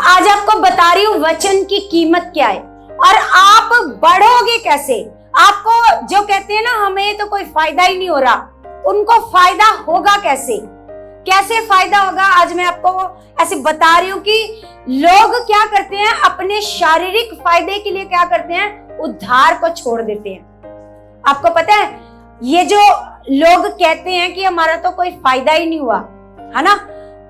आज आपको बता रही हूँ वचन की कीमत क्या है और आप बढ़ोगे कैसे। आपको जो कहते हैं ना हमें तो कोई फायदा ही नहीं हो रहा, उनको फायदा होगा कैसे, कैसे फायदा होगा। आज मैं आपको ऐसे बता रही हूँ कि लोग क्या करते हैं, अपने शारीरिक फायदे के लिए क्या करते हैं, उद्धार को छोड़ देते हैं। आपको पता है ये जो लोग कहते हैं कि हमारा तो कोई फायदा ही नहीं हुआ, है ना,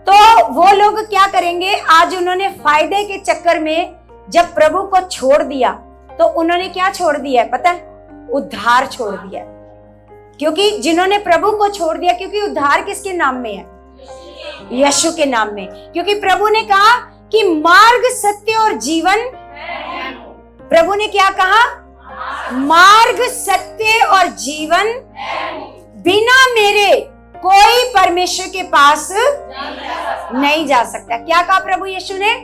तो वो लोग क्या करेंगे, आज उन्होंने फायदे के चक्कर में जब प्रभु को छोड़ दिया तो उन्होंने क्या छोड़ दिया है पता है, उद्धार छोड़ दिया। क्योंकि जिन्होंने प्रभु को छोड़ दिया, क्योंकि उद्धार किसके नाम में है, यीशु के नाम में। क्योंकि प्रभु ने कहा कि मार्ग सत्य और जीवन, प्रभु ने क्या कहा, मार्ग सत्य और जीवन, बिना मेरे कोई परमेश्वर के पास नहीं जा सकता। क्या कहा प्रभु यीशु ने,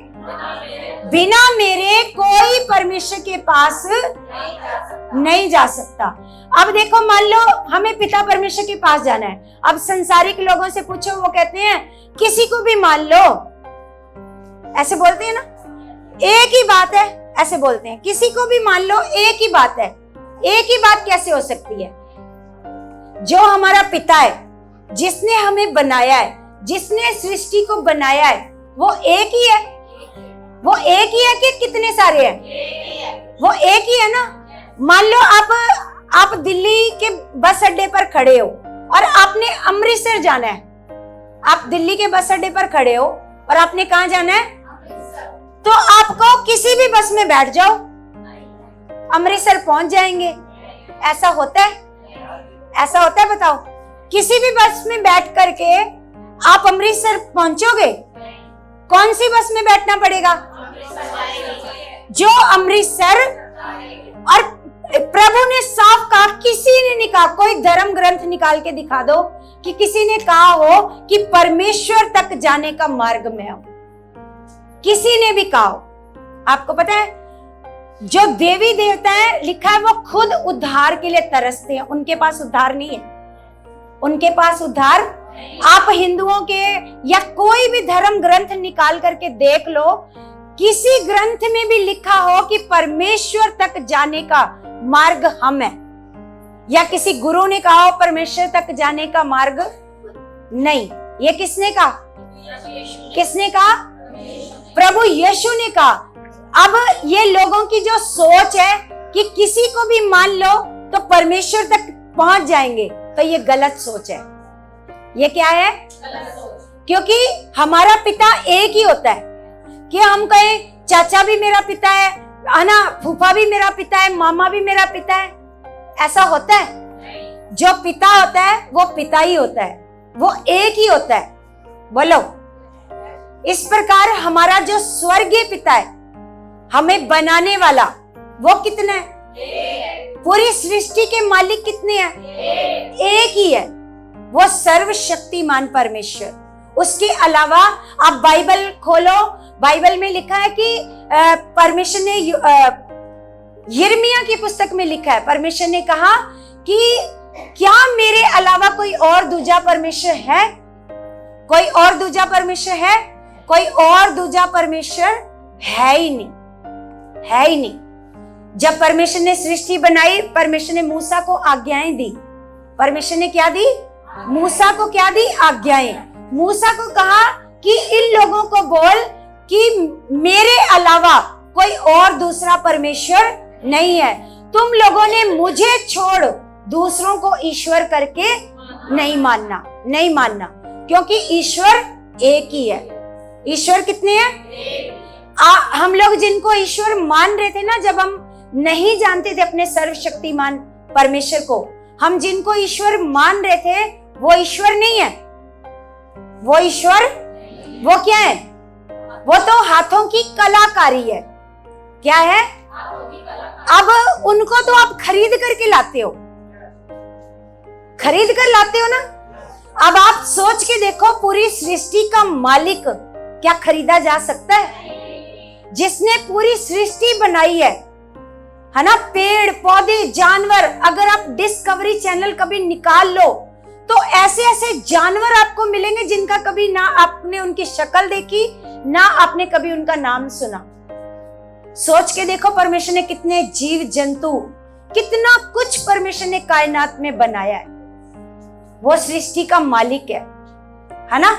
बिना मेरे कोई परमेश्वर के पास नहीं जा सकता। अब देखो, मान लो हमें पिता परमेश्वर के पास जाना है। अब संसारिक लोगों से पूछो, वो कहते हैं किसी को भी मान लो, ऐसे बोलते हैं ना, एक ही बात है, ऐसे बोलते हैं, किसी को भी मान लो, एक ही बात है। एक ही बात कैसे हो सकती है, जो हमारा पिता है, जिसने हमें बनाया है, जिसने सृष्टि को बनाया है, वो एक ही है। वो एक ही है कि कितने सारे हैं, वो एक ही है ना। मान लो आप दिल्ली के बस अड्डे पर खड़े हो और आपने अमृतसर जाना है। आप दिल्ली के बस अड्डे पर खड़े हो और आपने कहाँ जाना है, तो आपको किसी भी बस में बैठ जाओ, अमृतसर पहुंच जाएंगे। ऐसा होता है, ऐसा होता है, बताओ। किसी भी बस में बैठ करके आप अमृतसर पहुंचोगे, कौन सी बस में बैठना पड़ेगा, जो अमृतसर। और प्रभु ने साफ कहा, किसी ने नहीं कहा, कोई धर्म ग्रंथ निकाल के दिखा दो कि किसी ने कहा हो कि परमेश्वर तक जाने का मार्ग में हो, किसी ने भी कहा हो। आपको पता है जो देवी देवता है, लिखा है वो खुद उद्धार के लिए तरसते हैं, उनके पास उद्धार नहीं है, उनके पास उद्धार। आप हिंदुओं के या कोई भी धर्म ग्रंथ निकाल करके देख लो, किसी ग्रंथ में भी लिखा हो कि परमेश्वर तक जाने का मार्ग हम है, या किसी गुरु ने कहा हो परमेश्वर तक जाने का मार्ग नहीं। ये किसने कहा, किसने कहा, प्रभु यीशु ने कहा। अब ये लोगों की जो सोच है कि किसी को भी मान लो तो परमेश्वर तक पहुंच जाएंगे, तो ये गलत सोच है। ये क्या है, क्योंकि हमारा पिता एक ही होता है। कि हम कहें चाचा भी मेरा पिता है ना, फूफा भी मेरा पिता है, मामा भी मेरा पिता है, ऐसा होता है। जो पिता होता है वो पिता ही होता है, वो एक ही होता है। बोलो, इस प्रकार हमारा जो स्वर्गीय पिता है, हमें बनाने वाला, वो कितना है, पूरी सृष्टि के मालिक कितने हैं, एक ही है, वो सर्वशक्तिमान परमेश्वर। उसके अलावा आप बाइबल खोलो, बाइबल में लिखा है कि परमेश्वर ने यिर्मयाह की पुस्तक में लिखा है, परमेश्वर ने कहा कि क्या मेरे अलावा कोई और दूजा परमेश्वर है, कोई और दूजा परमेश्वर है, कोई और दूजा परमेश्वर है ही नहीं, है ही नहीं। जब परमेश्वर ने सृष्टि बनाई, परमेश्वर ने मूसा को आज्ञाएं दी। परमेश्वर ने क्या दी, मूसा को क्या दी, आज्ञाएं। मूसा को कहा कि इन लोगों को बोल कि मेरे अलावा कोई और दूसरा परमेश्वर नहीं है, तुम लोगों ने मुझे छोड़ दूसरों को ईश्वर करके नहीं मानना, नहीं मानना, क्योंकि ईश्वर एक ही है। ईश्वर कितने हैं, हम लोग जिनको ईश्वर मान रहे थे ना, जब हम नहीं जानते थे अपने सर्वशक्तिमान परमेश्वर को, हम जिनको ईश्वर मान रहे थे वो ईश्वर नहीं है। वो ईश्वर, वो क्या है, वो तो हाथों की कलाकारी है। क्या है, अब उनको तो आप खरीद करके लाते हो, खरीद कर लाते हो ना। अब आप सोच के देखो, पूरी सृष्टि का मालिक क्या खरीदा जा सकता है, जिसने पूरी सृष्टि बनाई है ना, पेड़ पौधे जानवर। अगर आप डिस्कवरी चैनल कभी निकाल लो तो ऐसे ऐसे जानवर आपको मिलेंगे जिनका कभी ना आपने उनकी शक्ल देखी, ना आपने कभी उनका नाम सुना। सोच के देखो परमेश्वर ने कितने जीव जंतु, कितना कुछ परमेश्वर ने कायनात में बनाया है। वो सृष्टि का मालिक है ना?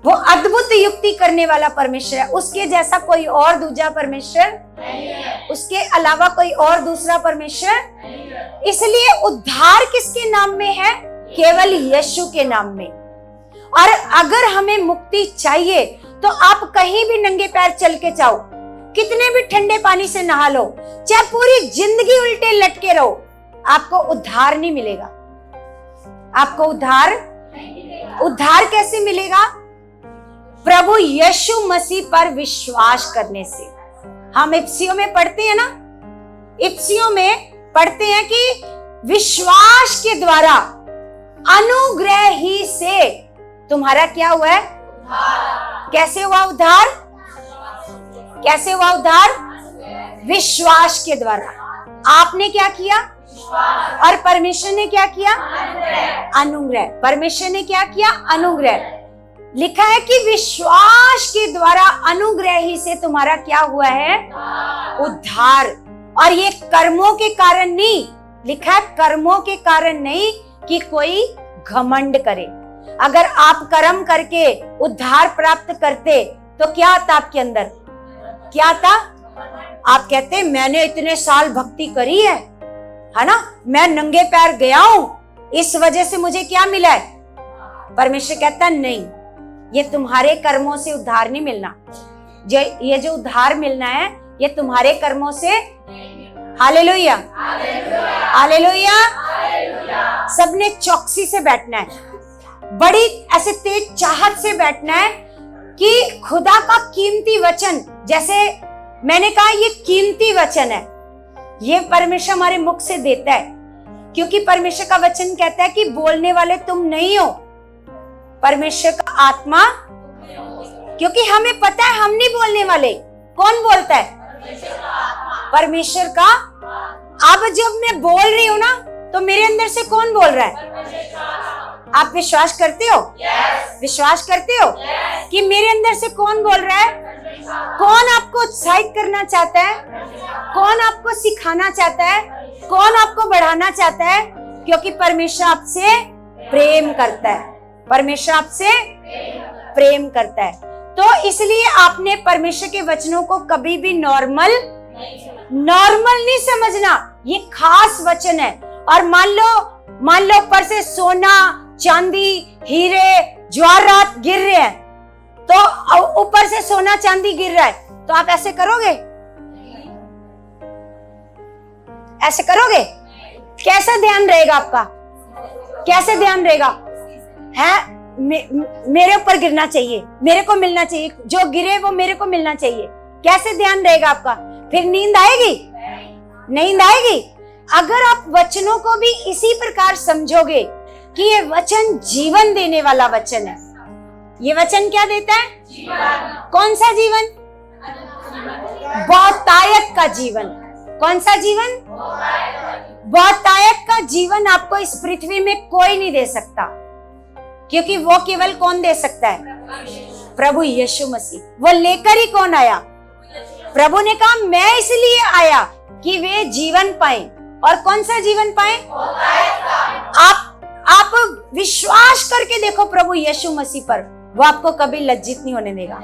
वो अद्भुत युक्ति करने वाला परमेश्वर है। उसके जैसा कोई और दूजा परमेश्वर नहीं है। उसके अलावा कोई और दूसरा परमेश्वर नहीं है। इसलिए उद्धार किसके नाम में है? केवल यीशु के नाम में। और अगर हमें मुक्ति चाहिए तो आप कहीं भी नंगे पैर चल के जाओ, कितने भी ठंडे पानी से नहा लो, चाहे पूरी जिंदगी उल्टे लटके रहो, आपको उद्धार नहीं मिलेगा। आपको उद्धार कैसे मिलेगा? प्रभु यीशु मसीह पर विश्वास करने से। हम इफ्सियों में पढ़ते हैं ना, इफ्सियों में पढ़ते हैं कि विश्वास के द्वारा अनुग्रह ही से तुम्हारा क्या हुआ है? कैसे हुआ उद्धार? कैसे हुआ उद्धार? विश्वास के द्वारा। आपने क्या किया और परमेश्वर ने क्या किया? अनुग्रह। परमेश्वर ने क्या किया? अनुग्रह। लिखा है कि विश्वास के द्वारा अनुग्रह ही से तुम्हारा क्या हुआ है? उद्धार। और ये कर्मों के कारण नहीं, लिखा है कर्मों के कारण नहीं कि कोई घमंड करे। अगर आप कर्म करके उद्धार प्राप्त करते तो क्या आता आपके अंदर? क्या आता? आप कहते मैंने इतने साल भक्ति करी है ना, मैं नंगे पैर गया हूं, इस वजह से मुझे क्या मिला है? परमेश्वर कहता नहीं, ये तुम्हारे कर्मों से उद्धार नहीं मिलना। ये जो उद्धार मिलना है ये तुम्हारे कर्मों से। Hallelujah, hallelujah. सबने चौकसी से बैठना है, बड़ी ऐसे तेज चाहत से बैठना है कि खुदा का कीमती वचन, जैसे मैंने कहा ये कीमती वचन है, ये परमेश्वर हमारे मुख से देता है। क्योंकि परमेश्वर का वचन कहता है कि बोलने वाले तुम नहीं हो, परमेश्वर का आत्मा। क्योंकि हमें पता है हम नहीं बोलने वाले, कौन बोलता है? परमेश्वर का। अब जब मैं बोल रही हूं ना तो मेरे अंदर से कौन बोल रहा है? आप विश्वास करते हो? विश्वास करते हो कि मेरे अंदर से कौन बोल रहा है? कौन आपको उत्साहित करना चाहता है? कौन आपको सिखाना चाहता है? कौन आपको बढ़ाना चाहता है? क्योंकि परमेश्वर आपसे प्रेम करता है। परमेश्वर आपसे प्रेम करता है। तो इसलिए आपने परमेश्वर के वचनों को कभी भी नॉर्मल नहीं समझना। ये खास वचन है। और मान लो ऊपर से सोना, चांदी, हीरे, जवाहरात गिर रहे हैं, तो ऊपर से सोना चांदी गिर रहा है तो आप ऐसे करोगे? ऐसे करोगे? कैसा ध्यान रहेगा आपका? कैसे ध्यान रहेगा? है मेरे ऊपर गिरना चाहिए, मेरे को मिलना चाहिए, जो गिरे वो मेरे को मिलना चाहिए। कैसे ध्यान रहेगा आपका? फिर नींद आएगी? नींद आएगी। अगर आप वचनों को भी इसी प्रकार समझोगे कि ये वचन जीवन देने वाला वचन है। ये वचन क्या देता है? जीवन। कौन सा जीवन? बहुतायत का जीवन। कौन सा जीवन? बहुतायत का जीवन आपको इस पृथ्वी में कोई नहीं दे सकता, क्योंकि वो केवल कौन दे सकता है? प्रभु यीशु मसीह। वो लेकर ही कौन आया? प्रभु ने कहा मैं इसलिए आया कि वे जीवन पाए। और कौन सा जीवन पाए? आप विश्वास करके देखो प्रभु यीशु मसीह पर, वो आपको कभी लज्जित नहीं होने देगा,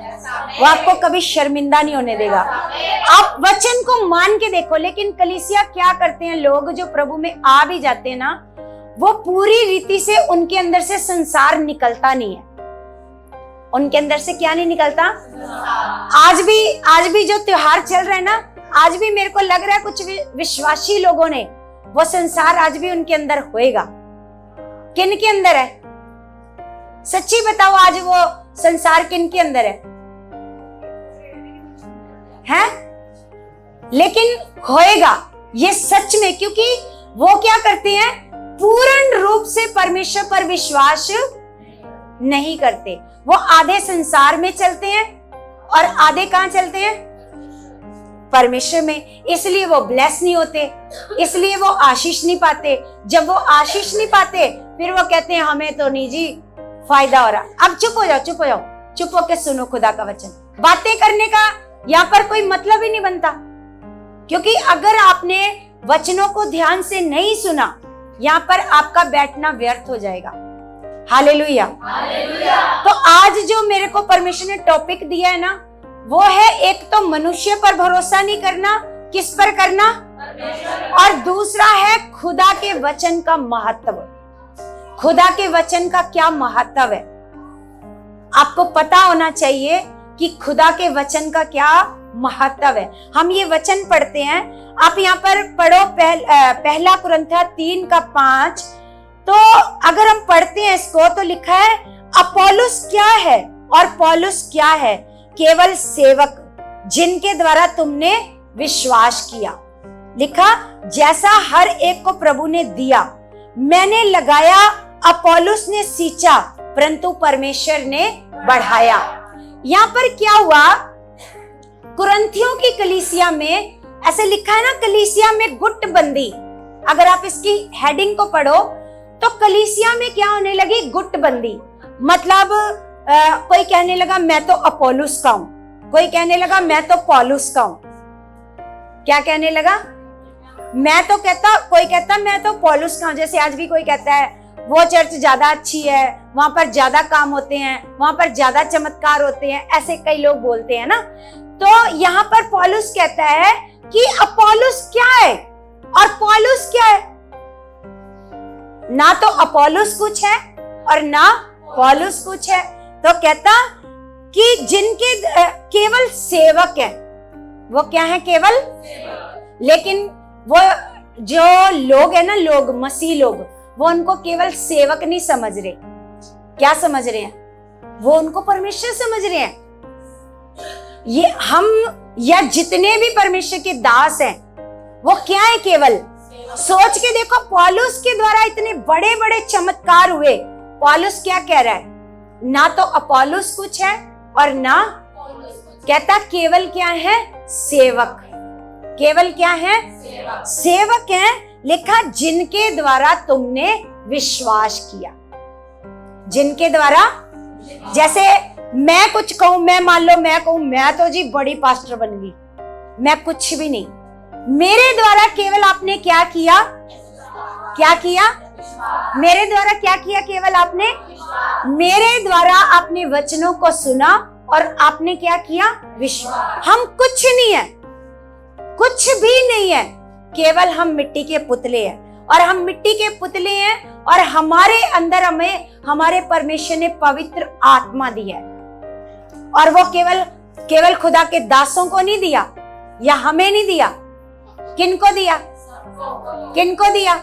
वो आपको कभी शर्मिंदा नहीं होने देगा। आप वचन को मान के देखो। लेकिन कलीसिया क्या करते हैं, लोग जो प्रभु में आ भी जाते हैं ना, वो पूरी रीति से उनके अंदर से संसार निकलता नहीं है। उनके अंदर से क्या नहीं निकलता? आज भी जो त्योहार चल रहा है ना, आज भी मेरे को लग रहा है कुछ विश्वासी लोगों ने, वो संसार आज भी उनके अंदर होएगा। किन के अंदर है? सच्ची बताओ, आज वो संसार किन के अंदर है? लेकिन होएगा ये सच में, क्योंकि वो क्या करते हैं? पूर्ण रूप से परमेश्वर पर विश्वास नहीं करते। वो आधे संसार में चलते हैं और आधे कहां चलते हैं? परमेश्वर में, इसलिए वो ब्लेस नहीं होते, इसलिए वो आशीष नहीं पाते। जब वो आशीष नहीं पाते फिर वो कहते हैं हमें तो नहीं जी फायदा हो रहा। अब चुप हो जाओ, चुप हो जाओ, चुप होके सुनो खुदा का वचन। बातें करने का यहाँ पर कोई मतलब ही नहीं बनता, क्योंकि अगर आपने वचनों को ध्यान से नहीं सुना, यहाँ पर आपका बैठना व्यर्थ हो जाएगा। हालेलुया। तो आज जो मेरे को परमेश्वर ने टॉपिक दिया है ना, वो है एक तो मनुष्य पर भरोसा नहीं करना, किस पर करना, और दूसरा है खुदा के वचन का महत्व। खुदा के वचन का क्या महत्व है, आपको पता होना चाहिए कि खुदा के वचन का क्या महत्व है। हम ये वचन पढ़ते हैं, आप यहाँ पर पढ़ो पहला कुरिन्थियों 3:5। तो अगर हम पढ़ते हैं इसको तो लिखा है अपोलोस क्या है और पौलुस क्या है, केवल सेवक जिनके द्वारा तुमने विश्वास किया। लिखा जैसा हर एक को प्रभु ने दिया, मैंने लगाया, अपोलोस ने सींचा, परंतु परमेश्वर ने बढ़ाया। यहाँ पर क्या हुआ, कुरिन्थियों की कलीसिया में ऐसे लिखा है ना, कलीसिया में गुटबंदी। अगर आप इसकी हेडिंग को पढ़ो तो कलीसिया में क्या होने लगी, गुटबंदी। मतलब कोई कहने लगा मैं तो अपोलोस का हूं, कोई कहने लगा मैं तो पौलुस का हूं। क्या कहने लगा, कोई कहता मैं तो पौलुस का हूं। जैसे आज भी कोई कहता है वो चर्च ज्यादा अच्छी है, वहां पर ज्यादा काम होते हैं, वहां पर ज्यादा चमत्कार होते हैं, ऐसे कई लोग बोलते हैं ना। तो यहाँ पर पौलुस कहता है कि अपोलोस क्या है और पौलुस क्या है। ना तो अपोलोस कुछ है और ना पौलुस कुछ है। तो कहता कि जिनके केवल सेवक है, वो क्या है, केवल सेवक। लेकिन वो जो लोग है ना, लोग मसीह लोग, वो उनको केवल सेवक नहीं समझ रहे। क्या समझ रहे हैं, वो उनको परमेश्वर समझ रहे हैं। ये हम या जितने भी परमेश्वर के दास हैं वो क्या है, केवल सोच के देखो, पौलुस के द्वारा इतने बड़े बड़े चमत्कार हुए। पौलुस क्या कह रहा है, ना तो अपोलोस कुछ है और ना, कहता केवल क्या है, सेवक। केवल क्या है, सेवक है। लिखा जिनके द्वारा तुमने विश्वास किया। जिनके द्वारा, जैसे मैं कुछ कहूं, मैं मान लो मैं कहूं मैं तो जी बड़ी पास्टर बन गई, मैं कुछ भी नहीं। मेरे द्वारा केवल आपने क्या किया, क्या किया, मेरे द्वारा क्या किया, केवल आपने, मेरे द्वारा आपने वचनों को सुना और आपने क्या किया, विश्वास। हम कुछ नहीं है, कुछ भी नहीं है, केवल हम मिट्टी के पुतले हैं। और हम मिट्टी के पुतले हैं और हमारे अंदर हमें हमारे परमेश्वर ने पवित्र आत्मा दी है। और वो केवल खुदा के दासों को नहीं दिया या हमें नहीं दिया, किनको दिया, किनको दिया।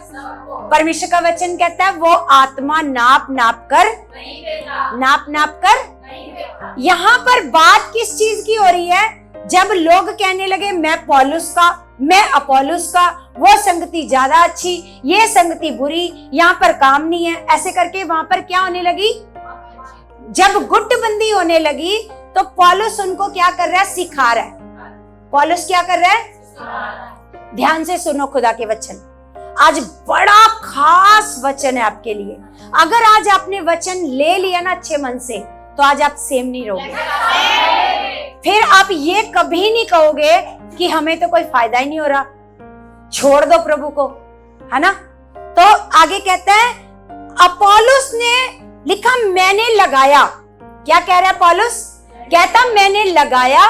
परमेश्वर का वचन कहता है वो आत्मा नाप नाप कर। यहाँ पर बात किस चीज की हो रही है, जब लोग कहने लगे मैं पौलुस का, मैं अपोलोस का, वो संगति ज्यादा अच्छी, ये संगति बुरी, यहाँ पर काम नहीं है, ऐसे करके वहां पर क्या होने लगी, जब गुटबंदी होने लगी तो पौलुस उनको क्या कर रहा है, सिखा रहा है। पौलुस क्या कर रहा है, ध्यान से सुनो खुदा के वचन। आज बड़ा खास वचन है आपके लिए। अगर आज आपने वचन ले लिया ना अच्छे मन से, तो आज आप सेम नहीं रहोगे। फिर आप ये कभी नहीं कहोगे कि हमें तो कोई फायदा ही नहीं हो रहा, छोड़ दो प्रभु को, है ना। तो आगे कहता है अपोलोस ने, लिखा मैंने लगाया। क्या कह रहा है पौलुस, कहता मैंने लगाया,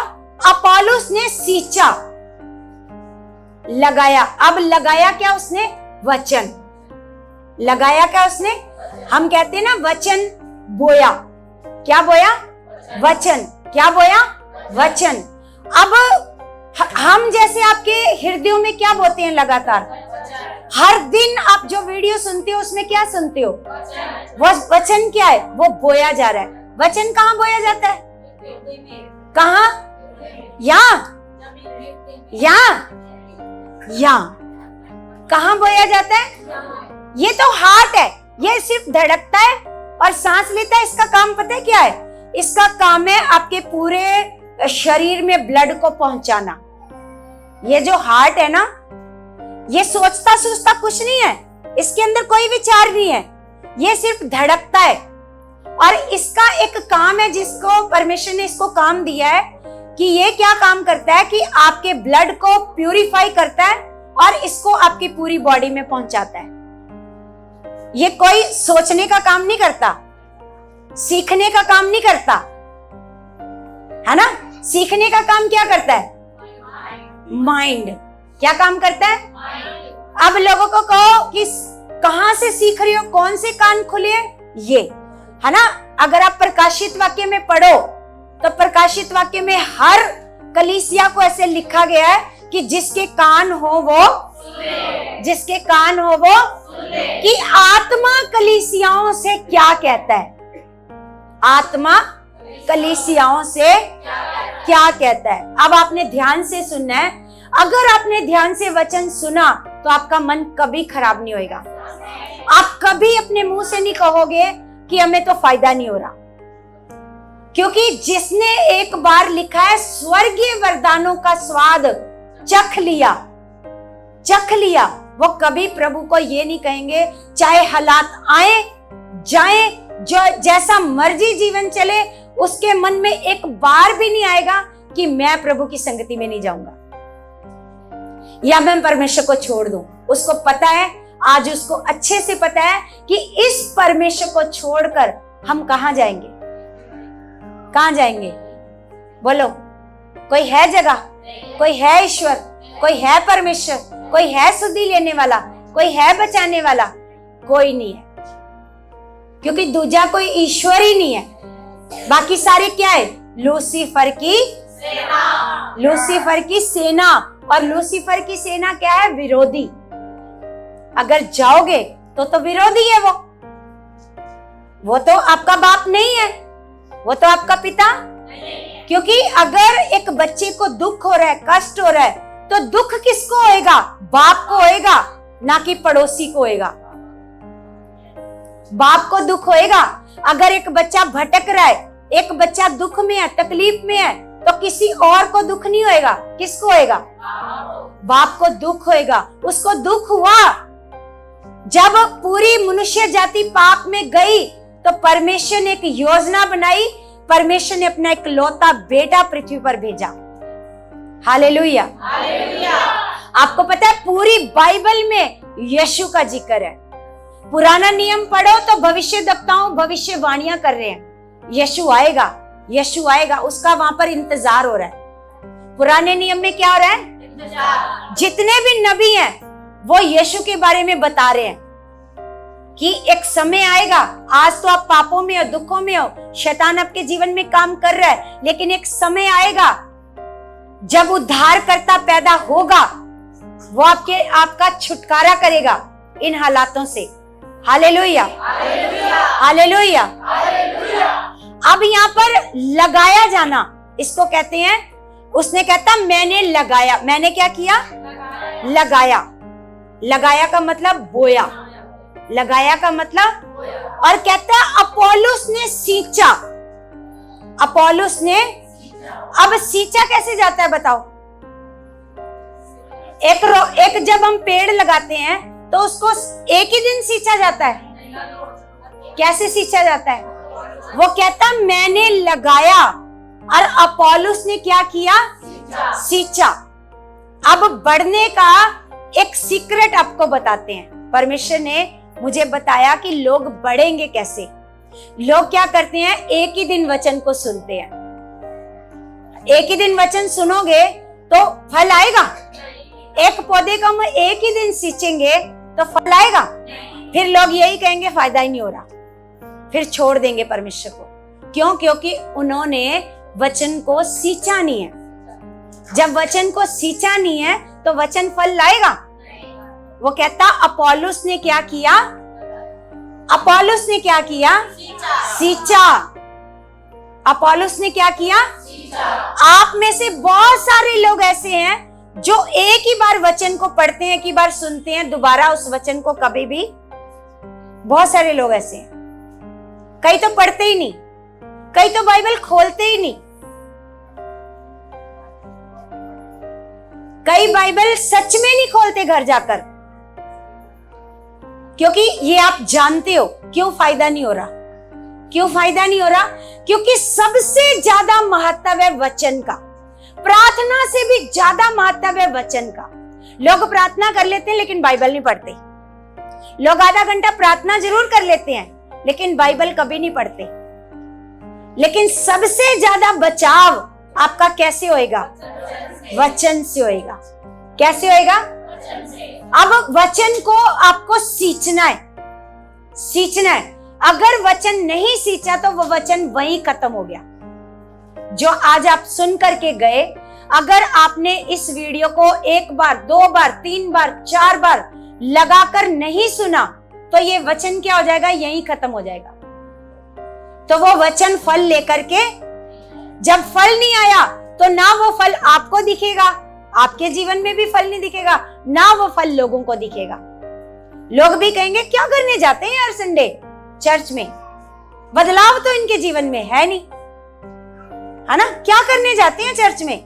अपोलोस ने सींचा। लगाया, अब लगाया क्या उसने, वचन। लगाया क्या उसने, हम कहते हैं ना वचन बोया। क्या बोया, वचन। क्या बोया, वचन। अब हम जैसे आपके हृदयों में क्या बोते हैं लगातार, हर दिन आप जो वीडियो सुनते हो उसमें क्या सुनते हो, वो वचन क्या है, वो बोया जा रहा है। वचन कहाँ बोया जाता है, कहाँ, यहाँ कहाँ बोया जाता है, ये तो हार्ट है, ये सिर्फ धड़कता है और सांस लेता है। इसका काम पता है क्या है, इसका काम है आपके पूरे शरीर में ब्लड को पहुंचाना। ये जो हार्ट है ना, ये सोचता सोचता कुछ नहीं है, इसके अंदर कोई विचार नहीं है, ये सिर्फ धड़कता है। और इसका एक काम है जिसको परमेश्वर ने इसको काम दिया है कि ये क्या काम करता है कि आपके ब्लड को प्यूरिफाई करता है और इसको आपकी पूरी बॉडी में पहुंचाता है। ये कोई सोचने का काम नहीं करता, सीखने का काम नहीं करता, है ना। सीखने का काम क्या करता है? माइंड। क्या काम करता है? अब लोगों को कहो कि कहां से सीख रही हो, कौन से कान खुले हैं, ये है ना। अगर आप प्रकाशित वाक्य में पढ़ो तो प्रकाशित वाक्य में हर कलीसिया को ऐसे लिखा गया है कि जिसके कान हो वो, जिसके कान हो वो, कि आत्मा कलीसियाओं से क्या कहता है। आत्मा कलीसियाओं से क्या कहता है। अब आपने ध्यान से सुनना है। अगर आपने ध्यान से वचन सुना तो आपका मन कभी खराब नहीं होएगा। आप कभी अपने मुंह से नहीं कहोगे कि हमें तो फायदा नहीं हो रहा, क्योंकि जिसने एक बार लिखा है स्वर्गीय वरदानों का स्वाद चख लिया, चख लिया, वो कभी प्रभु को ये नहीं कहेंगे चाहे हालात आए जाए, जो जैसा मर्जी जीवन चले, उसके मन में एक बार भी नहीं आएगा कि मैं प्रभु की संगति में नहीं जाऊंगा या मैं परमेश्वर को छोड़ दूं। उसको पता है, आज उसको अच्छे से पता है कि इस परमेश्वर को छोड़कर हम कहां जाएंगे। कहां जाएंगे बोलो? कोई है जगह, कोई है ईश्वर, कोई है परमेश्वर, कोई है सुधि लेने वाला, कोई है बचाने वाला? कोई नहीं है, क्योंकि दूजा कोई ईश्वर ही नहीं है। बाकी सारे क्या है? लूसीफर की सेना। लूसीफर की सेना। और लूसीफर की सेना क्या है? विरोधी। अगर जाओगे तो विरोधी है वो तो आपका बाप नहीं है, वो तो आपका पिता। क्योंकि अगर एक बच्चे को दुख हो रहा है, कष्ट हो रहा है, तो दुख किसको होएगा? बाप को होएगा, ना कि पड़ोसी को होएगा। बाप को दुख होएगा। अगर एक बच्चा भटक रहा है, एक बच्चा दुख में है, तकलीफ में है, तो किसी और को दुख नहीं होएगा, किसको होएगा? बाप को दुख होएगा। उसको दुख हुआ जब पूरी मनुष्य जाति पाप में गई, तो परमेश्वर ने एक योजना बनाई, परमेश्वर ने अपना एक लौता बेटा पृथ्वी पर भेजा। हालेलुया। आपको पता है पूरी बाइबल में यीशु का जिक्र है। पुराना नियम पढ़ो तो भविष्यद्वक्ताओं भविष्यवाणियां कर रहे हैं, यीशु आएगा, यीशु आएगा, उसका वहां पर इंतजार हो रहा है। पुराने नियम में क्या हो रहा है? जितने भी नबी हैं वो यीशु के बारे में बता रहे हैं कि एक समय आएगा, आज तो आप पापों में हो, दुखों में हो, शैतान आपके जीवन में काम कर रहा है, लेकिन एक समय आएगा जब उद्धारकर्ता पैदा होगा, वो आपका छुटकारा करेगा इन हालातों से। Hallelujah, hallelujah. अब यहाँ पर लगाया जाना इसको कहते हैं। उसने कहता मैंने लगाया। मैंने क्या किया? लगाया। लगाया का मतलब बोया, लगाया का मतलब, और कहता है अपोलोस ने सींचा। अपोलोस ने, अब सींचा कैसे जाता है बताओ? एक जब हम पेड़ लगाते हैं तो उसको एक ही दिन सींचा जाता है? कैसे सींचा जाता है? वो कहता मैंने लगाया और अपोलोस ने क्या किया? सींचा। अब बढ़ने का एक सीक्रेट आपको बताते हैं। परमेश्वर ने मुझे बताया कि लोग बढ़ेंगे कैसे। लोग क्या करते हैं? एक ही दिन वचन को सुनते हैं। एक ही दिन वचन सुनोगे तो फल आएगा? एक पौधे को हम एक ही दिन सींचेंगे तो फल आएगा? फिर लोग यही कहेंगे फायदा ही नहीं हो रहा, फिर छोड़ देंगे परमेश्वर को। क्यों? क्योंकि उन्होंने वचन को सींचा नहीं है। जब वचन को सींचा नहीं है तो वचन फल लाएगा? वो कहता अपोलोस ने क्या किया? अपोलोस ने क्या किया? सींचा। अपोलोस ने क्या किया? आप में से बहुत सारे लोग ऐसे हैं जो एक ही बार वचन को पढ़ते हैं, एक ही बार सुनते हैं, दोबारा उस वचन को कभी भी, बहुत सारे लोग ऐसे हैं। कई तो पढ़ते ही नहीं, कई तो बाइबल खोलते ही नहीं, कई बाइबल सच में नहीं खोलते घर जाकर, क्योंकि ये आप जानते हो क्यों फायदा नहीं हो रहा। क्यों फायदा नहीं हो रहा? क्योंकि सबसे ज्यादा महत्व है वचन का, प्रार्थना से भी ज्यादा महत्व है वचन का। लोग प्रार्थना कर लेते हैं लेकिन बाइबल नहीं पढ़ते। लोग आधा घंटा प्रार्थना जरूर कर लेते हैं लेकिन बाइबल कभी नहीं पढ़ते। लेकिन सबसे ज्यादा बचाव आपका कैसे होएगा? वचन से होएगा। कैसे होएगा? अब वचन को आपको सींचना है, सींचना है। अगर वचन नहीं सींचा तो वो वचन वहीं खत्म हो गया। जो आज आप सुन करके गए, अगर आपने इस वीडियो को 1 बार 2 बार 3 बार 4 बार लगाकर नहीं सुना तो ये वचन क्या हो जाएगा? यहीं खत्म हो जाएगा। तो वो वचन फल लेकर के, जब फल नहीं आया तो ना वो फल आपको दिखेगा, आपके जीवन में भी फल नहीं दिखेगा, ना वो फल लोगों को दिखेगा। लोग भी कहेंगे क्या करने जाते हैं यार संडे चर्च में, बदलाव तो इनके जीवन में है नहीं, है ना? क्या करने जाते हैं चर्च में?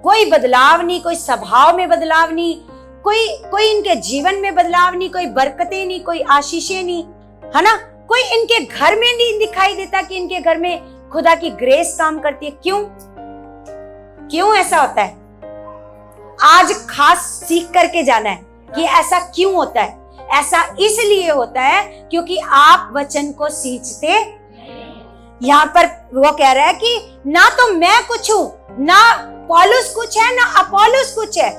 कोई बदलाव नहीं, कोई स्वभाव में बदलाव नहीं, कोई इनके जीवन में बदलाव नहीं, कोई बरकतें नहीं, कोई आशीषें नहीं, है ना? कोई इनके घर में नहीं दिखाई देता कि इनके घर में खुदा की ग्रेस काम करती है। क्यों? क्यों ऐसा होता है? आज खास सीख करके जाना है कि ऐसा क्यों होता है। ऐसा इसलिए होता है क्योंकि आप वचन को सींचते। यहाँ पर वो कह रहा है कि ना तो मैं कुछ हूं, ना पौलुस कुछ है, ना अपोलोस कुछ है।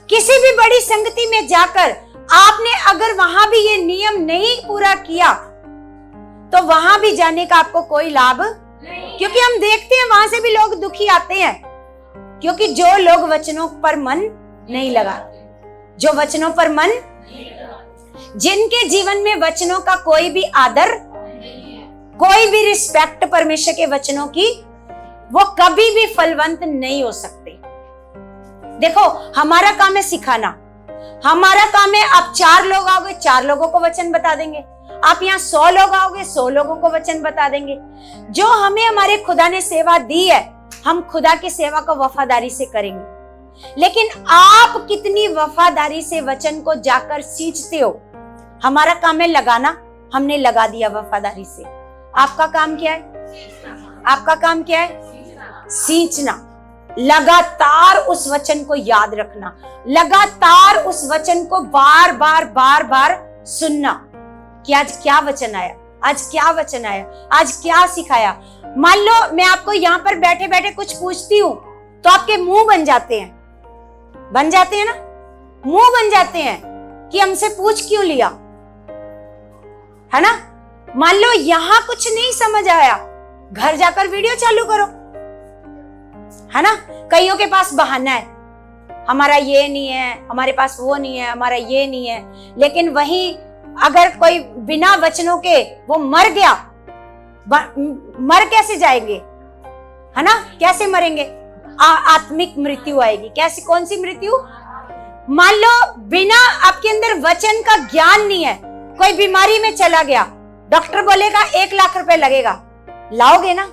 किसी भी बड़ी संगति में जाकर आपने अगर वहां भी ये नियम नहीं पूरा किया तो वहां भी जाने का आपको कोई लाभ नहीं। क्योंकि हम देखते हैं वहां से भी लोग दुखी आते हैं, क्योंकि जो लोग वचनों पर मन नहीं लगाते, जो वचनों पर मन, जिनके जीवन में वचनों का कोई भी आदर, कोई भी रिस्पेक्ट परमेश्वर के वचनों की, वो कभी भी फलवंत नहीं हो सकते। देखो हमारा काम है सिखाना, हमारा काम है, आप 4 लोग आओगे 4 लोगों को वचन बता देंगे, आप यहाँ 100 लोग आओगे 100 लोगों को वचन बता देंगे। जो हमें हमारे खुदा ने सेवा दी है, हम खुदा की सेवा को वफादारी से करेंगे। लेकिन आप कितनी वफादारी से वचन को जाकर सींचते हो? हमारा काम है लगाना, हमने लगा दिया वफादारी से। आपका काम क्या है? आपका काम क्या है? सींचना, लगातार उस वचन को याद रखना, लगातार उस वचन को बार बार सुनना कि आज क्या वचन आया, आज क्या वचन आया, आज क्या सिखाया। मान लो मैं आपको यहाँ पर बैठे बैठे कुछ पूछती हूँ तो आपके मुंह बन जाते हैं, बन जाते हैं ना, मुंह बन जाते हैं कि हमसे पूछ क्यों लिया, है ना? मान लो यहां कुछ नहीं समझ आया, घर जाकर वीडियो चालू करो, है ना? कईयों के पास बहाना है, हमारा ये नहीं है, हमारे पास वो नहीं है, हमारा ये नहीं है। लेकिन वहीं अगर कोई बिना वचनों के वो मर गया, मर कैसे जाएंगे, है ना? कैसे मरेंगे? आत्मिक मृत्यु आएगी। कैसी, कौन सी मृत्यु? मान लो बिना आपके अंदर वचन का ज्ञान नहीं है, कोई बीमारी में चला गया, डॉक्टर बोलेगा 1 लाख रुपए लगेगा, लाओगे ना?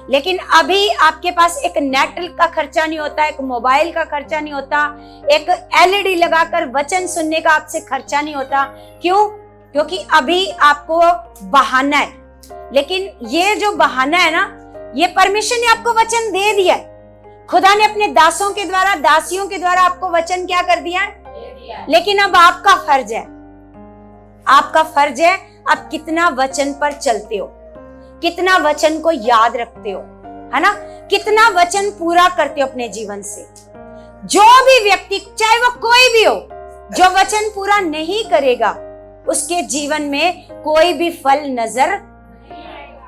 लेकिन अभी आपके पास एक नेट का खर्चा नहीं होता, एक मोबाइल का खर्चा नहीं होता, एक LED लगाकर वचन सुनने का आपसे खर्चा नहीं होता। क्यों? क्योंकि अभी आपको बहाना है। लेकिन ये जो बहाना है ना, ये परमेश्वर ने आपको वचन दे दिया है। खुदा ने अपने दासों के द्वारा, दासियों के द्वारा आपको वचन क्या कर दिया है? लेकिन अब आपका फर्ज है, आपका फर्ज है आप कितना वचन पर चलते हो, कितना वचन को याद रखते हो, है ना? कितना वचन पूरा करते हो अपने जीवन से। जो भी व्यक्ति, चाहे वो कोई भी हो, जो वचन पूरा नहीं करेगा उसके जीवन में कोई भी फल नजर,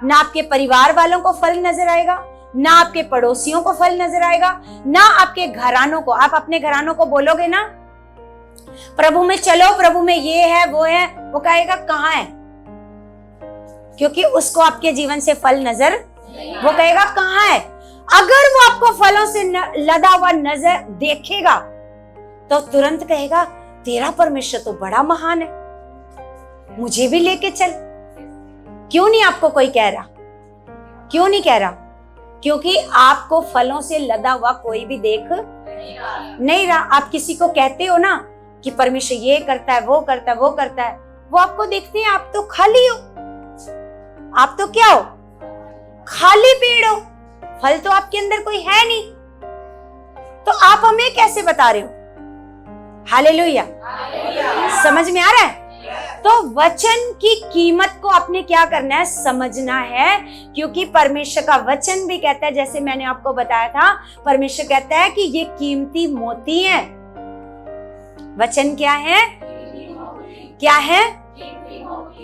ना आपके परिवार वालों को फल नजर आएगा, ना आपके पड़ोसियों को फल नजर आएगा, ना आपके घरानों को। आप अपने घरानों को बोलोगे ना प्रभु में चलो, प्रभु में ये है वो है, वो कहेगा कहाँ है? क्योंकि उसको आपके जीवन से फल नजर, वो कहेगा कहाँ है? अगर वो आपको फलों से लदा हुआ नजर देखेगा तो तुरंत कहेगा तेरा परमेश्वर तो बड़ा महान है, मुझे भी लेके चल। क्यों नहीं आपको कोई कह रहा? क्यों नहीं कह रहा? क्योंकि आपको फलों से लदा हुआ कोई भी देख नहीं रहा। आप किसी को कहते हो ना कि परमेश्वर ये करता है, वो करता है, वो करता है, वो आपको देखते हैं आप तो खाली हो, आप तो क्या हो, खाली पेड़ हो, फल तो आपके अंदर कोई है नहीं, तो आप हमें कैसे बता रहे हो? हालेलुया, समझ में आ रहा है? तो वचन की कीमत को आपने क्या करना है? समझना है, क्योंकि परमेश्वर का वचन भी कहता है, जैसे मैंने आपको बताया था, परमेश्वर कहता है कि ये कीमती मोती है। वचन क्या है? क्या है?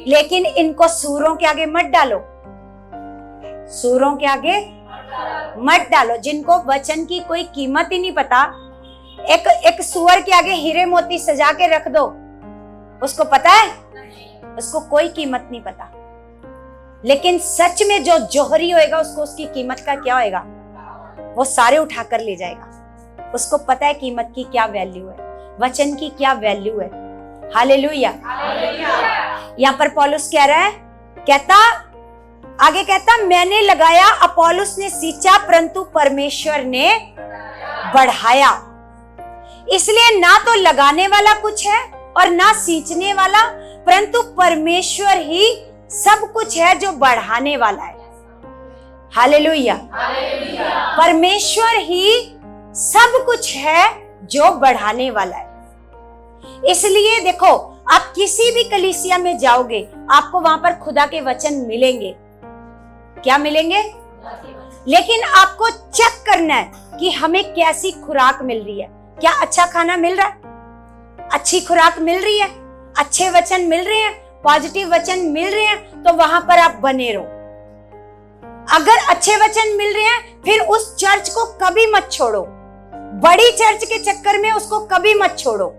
लेकिन इनको सूरों के आगे मत डालो, सूरों के आगे मत डालो। जिनको वचन की कोई कीमत ही नहीं पता, एक सुअर के आगे हीरे मोती सजा के रख दो, उसको पता है? उसको कोई कीमत नहीं पता। लेकिन सच में जो जोहरी होएगा, उसको उसकी कीमत का क्या होएगा? वो सारे उठाकर ले जाएगा। उसको पता है कीमत की क्या वैल्यू है, वचन की क्या वैल्यू है। हालेलुया। यहाँ पर पौलुस कह रहा है, आगे कहता, मैंने लगाया, अपोलोस ने सींचा, परंतु परमेश्वर ने बढ़ाया। इसलिए ना तो लगाने वाला कुछ है और ना सींचने वाला, परंतु परमेश्वर ही सब कुछ है जो बढ़ाने वाला है। हालेलुया। परमेश्वर ही सब कुछ है जो बढ़ाने वाला है। इसलिए देखो, आप किसी भी कलीसिया में जाओगे, आपको वहां पर खुदा के वचन मिलेंगे। क्या मिलेंगे? लेकिन आपको चेक करना है कि हमें कैसी खुराक मिल रही है। क्या अच्छा खाना मिल रहा है? अच्छी खुराक मिल रही है? अच्छे वचन मिल रहे हैं? पॉजिटिव वचन मिल रहे हैं? तो वहां पर आप बने रहो। अगर अच्छे वचन मिल रहे हैं, फिर उस चर्च को कभी मत छोड़ो। बड़ी चर्च के चक्कर में उसको कभी मत छोड़ो।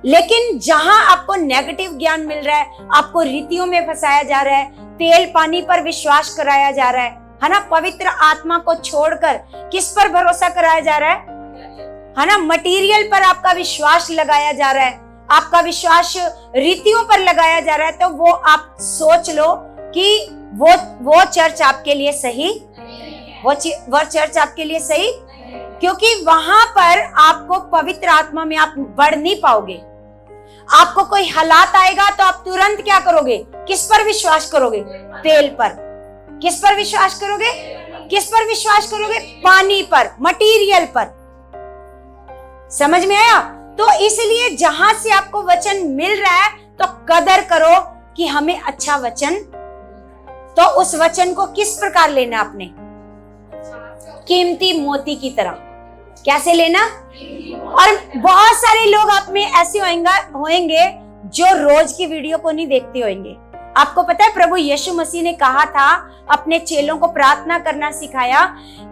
लेकिन जहां आपको नेगेटिव ज्ञान मिल रहा है, आपको रीतियों में फंसाया जा रहा है, तेल पानी पर विश्वास कराया जा रहा है ना, पवित्र आत्मा को छोड़कर किस पर भरोसा कराया जा रहा है ना, मटेरियल पर आपका विश्वास लगाया जा रहा है, आपका विश्वास रीतियों पर लगाया जा रहा है, तो वो आप सोच लो कि वो चर्च आपके लिए सही, वो चर्च आपके लिए सही, क्योंकि वहां पर आपको पवित्र आत्मा में आप बढ़ नहीं पाओगे। आपको कोई हालात आएगा तो आप तुरंत क्या करोगे? किस पर विश्वास करोगे? तेल पर। किस पर विश्वास करोगे? किस पर विश्वास करोगे? पानी पर, मटेरियल पर। समझ में आया? तो इसलिए जहां से आपको वचन मिल रहा है, तो कदर करो कि हमें अच्छा वचन, तो उस वचन को किस प्रकार लेना आपने? कीमती मोती की तरह। कैसे लेना? और बहुत सारे लोग आप में ऐसे होंगे जो रोज की वीडियो को नहीं देखते होंगे। आपको पता है, प्रभु यीशु मसीह ने कहा था, अपने चेलों को प्रार्थना करना सिखाया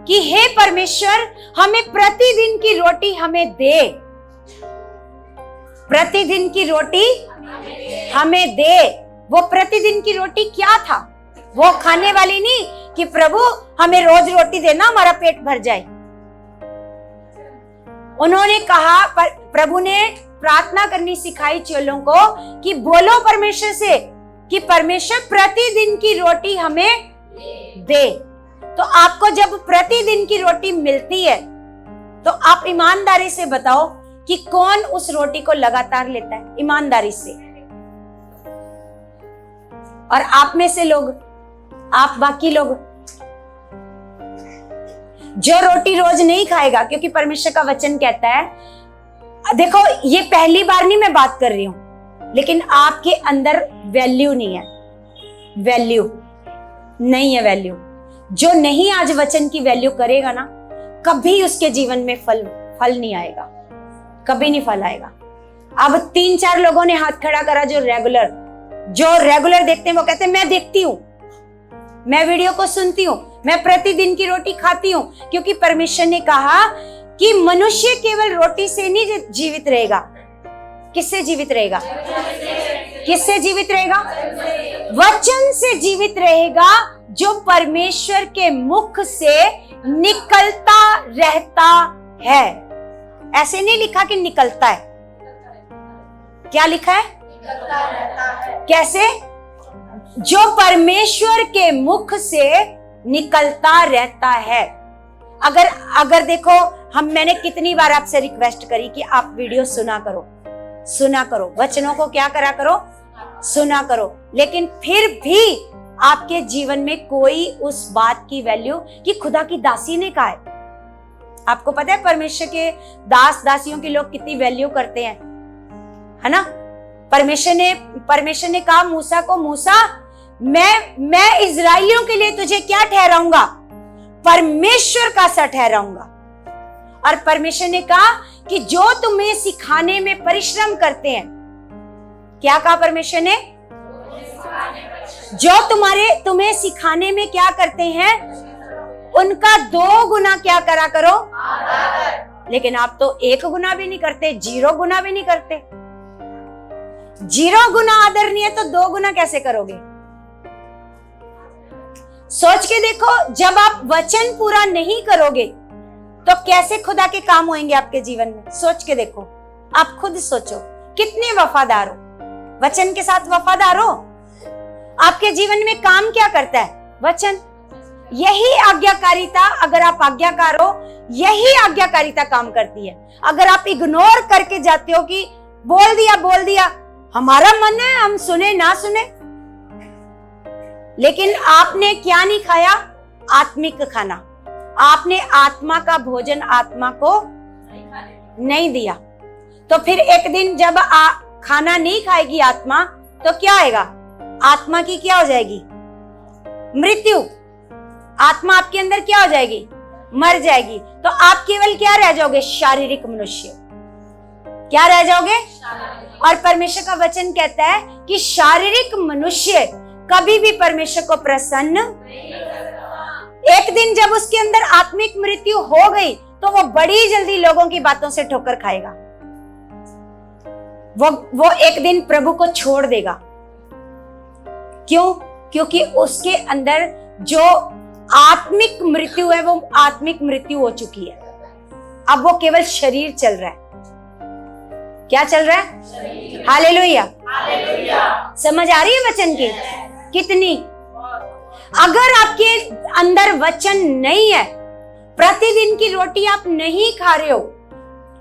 कि हे परमेश्वर, हमें प्रतिदिन की रोटी हमें दे, प्रतिदिन की रोटी हमें दे। वो प्रतिदिन की रोटी क्या था? वो खाने वाली नहीं कि प्रभु हमें रोज रोटी देना, हमारा पेट भर जाए। उन्होंने कहा, प्रभु ने प्रार्थना करनी सिखाई चेलों को कि बोलो परमेश्वर से कि परमेश्वर प्रतिदिन की रोटी हमें दे। तो आपको जब प्रतिदिन की रोटी मिलती है, तो आप ईमानदारी से बताओ कि कौन उस रोटी को लगातार लेता है? ईमानदारी से। और आप में से लोग, आप बाकी लोग जो रोटी रोज नहीं खाएगा, क्योंकि परमेश्वर का वचन कहता है, देखो ये पहली बार नहीं मैं बात कर रही हूं, लेकिन आपके अंदर वैल्यू नहीं है, वैल्यू नहीं है। वैल्यू जो नहीं आज वचन की वैल्यू करेगा ना, कभी उसके जीवन में फल नहीं आएगा, कभी नहीं फल आएगा। अब 3-4 लोगों ने हाथ खड़ा करा जो रेगुलर देखते हैं। वो कहते हैं मैं देखती हूं, मैं वीडियो को सुनती हूं, मैं प्रतिदिन की रोटी खाती हूं, क्योंकि परमेश्वर ने कहा कि मनुष्य केवल रोटी से नहीं जीवित रहेगा। किससे जीवित रहेगा? किससे जीवित रहेगा? वचन से जीवित रहेगा, जो परमेश्वर के मुख से निकलता रहता है। ऐसे नहीं लिखा कि निकलता है, क्या लिखा है? कैसे? जो परमेश्वर के मुख से निकलता रहता है। अगर देखो, मैंने कितनी बार आपसे रिक्वेस्ट करी कि आप वीडियो सुना करो, वचनों को क्या करा करो, सुना करो, लेकिन फिर भी आपके जीवन में कोई उस बात की वैल्यू कि खुदा की दासी ने कहा है। आपको पता है परमेश्वर के दास दासियों की लोग कितनी वैल्यू करते हैं, है ना। परमेश्वर ने कहा मूसा को, मूसा मैं इजराइलियों के लिए तुझे क्या ठहराऊंगा, परमेश्वर का सा ठहराऊंगा। और परमेश्वर ने कहा कि जो तुम्हें सिखाने में परिश्रम करते हैं, क्या कहा परमेश्वर ने, जो तुम्हें सिखाने में क्या करते हैं, उनका 2 गुना क्या करा करो। लेकिन आप तो 1 गुना भी नहीं करते, 0 गुना भी नहीं करते। 0 गुना आदर नहीं है तो 2 गुना कैसे करोगे? सोच के देखो, जब आप वचन पूरा नहीं करोगे तो कैसे खुदा के काम होंगे आपके जीवन में? सोच के देखो, आप खुद सोचो, कितने वफादार हो, वचन के साथ वफादार हो। आपके जीवन में काम क्या करता है? वचन। यही आज्ञाकारिता, अगर आप आज्ञाकार हो, यही आज्ञाकारिता काम करती है। अगर आप इग्नोर करके जाते हो कि बोल दिया, हमारा मन है हम सुने ना सुने, लेकिन आपने क्या नहीं खाया? आत्मिक खाना। आपने आत्मा का भोजन आत्मा को नहीं दिया, तो फिर एक दिन जब खाना नहीं खाएगी आत्मा, तो क्या आएगा? आत्मा की क्या हो जाएगी? मृत्यु। आत्मा आपके अंदर क्या हो जाएगी? मर जाएगी। तो आप केवल क्या रह जाओगे? शारीरिक मनुष्य। क्या रह जाओगे? और परमेश्वर का वचन कहता है कि शारीरिक मनुष्य कभी भी परमेश्वर को प्रसन्न, एक दिन जब उसके अंदर आत्मिक मृत्यु हो गई तो वो बड़ी जल्दी लोगों की बातों से ठोकर खाएगा। वो एक दिन प्रभु को छोड़ देगा। क्यों? क्योंकि उसके अंदर जो आत्मिक मृत्यु है वो आत्मिक मृत्यु हो चुकी है। अब वो केवल शरीर चल रहा है। क्या चल रहा है? हालेलुया। समझ आ रही है वचन की कितनी? अगर आपके अंदर वचन नहीं है, प्रतिदिन की रोटी आप नहीं खा रहे हो,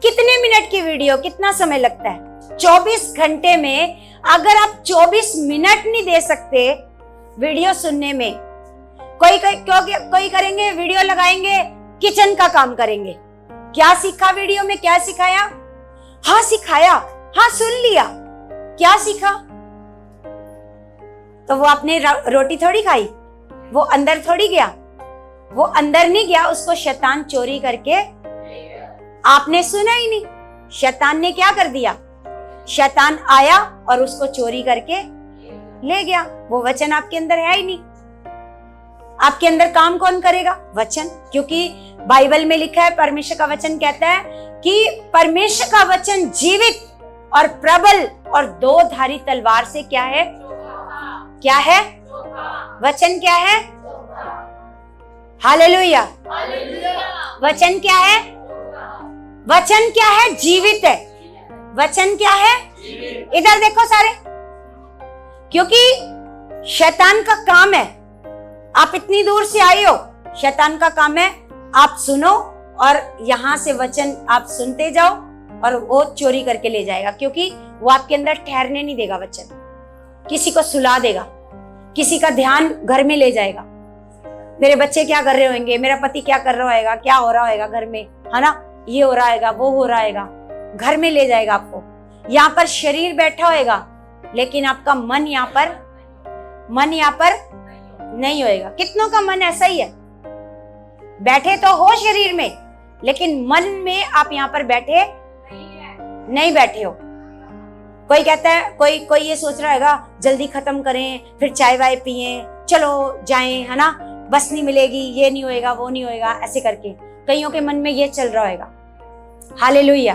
कितने मिनट की वीडियो, कितना समय लगता है? 24 घंटे में अगर आप 24 मिनट नहीं दे सकते वीडियो सुनने में, कोई करेंगे वीडियो लगाएंगे, किचन का काम करेंगे। क्या सीखा वीडियो में? क्या सिखाया? हाँ सिखाया, हाँ सुन लिया। क्या सीखा? तो वो आपने रोटी थोड़ी खाई, वो अंदर थोड़ी गया, वो अंदर नहीं गया, उसको शैतान चोरी करके, आपने सुना ही नहीं, शैतान ने क्या कर दिया? शैतान आया और उसको चोरी करके ले गया। वो वचन आपके अंदर है ही नहीं। आपके अंदर काम कौन करेगा? वचन। क्योंकि बाइबल में लिखा है, परमेश्वर का वचन कहता है कि परमेश्वर का वचन जीवित और प्रबल और 2 धारी तलवार से क्या है? क्या है? वचन क्या है? हालेलुया। वचन क्या है? वचन क्या है? जीवित है। वचन क्या है? इधर देखो सारे, क्योंकि शैतान का काम है, आप इतनी दूर से आए हो, शैतान का काम है आप सुनो और यहां से वचन आप सुनते जाओ और वो चोरी करके ले जाएगा, क्योंकि वो आपके अंदर ठहरने नहीं देगा। वचन किसी को सुला देगा, किसी का ध्यान घर में ले जाएगा। मेरे बच्चे क्या कर रहे होंगे, मेरा पति क्या कर रहा होगा, क्या हो रहा होगा घर में, है ना, ये हो रहा होगा, वो हो रहा होगा, घर में ले जाएगा आपको। यहाँ पर शरीर बैठा होएगा, लेकिन आपका मन यहाँ पर नहीं होएगा। कितनों का मन ऐसा ही है, बैठे तो हो शरीर में, लेकिन मन में आप यहाँ पर बैठे नहीं बैठे हो। कोई कहता है, कोई ये सोच रहा होगा जल्दी खत्म करें, फिर चाय वाय पिए, चलो जाएं, है ना, बस नहीं मिलेगी, ये नहीं होएगा, वो नहीं होएगा, ऐसे करके कईयों के मन में ये चल रहा होगा। हालेलुया।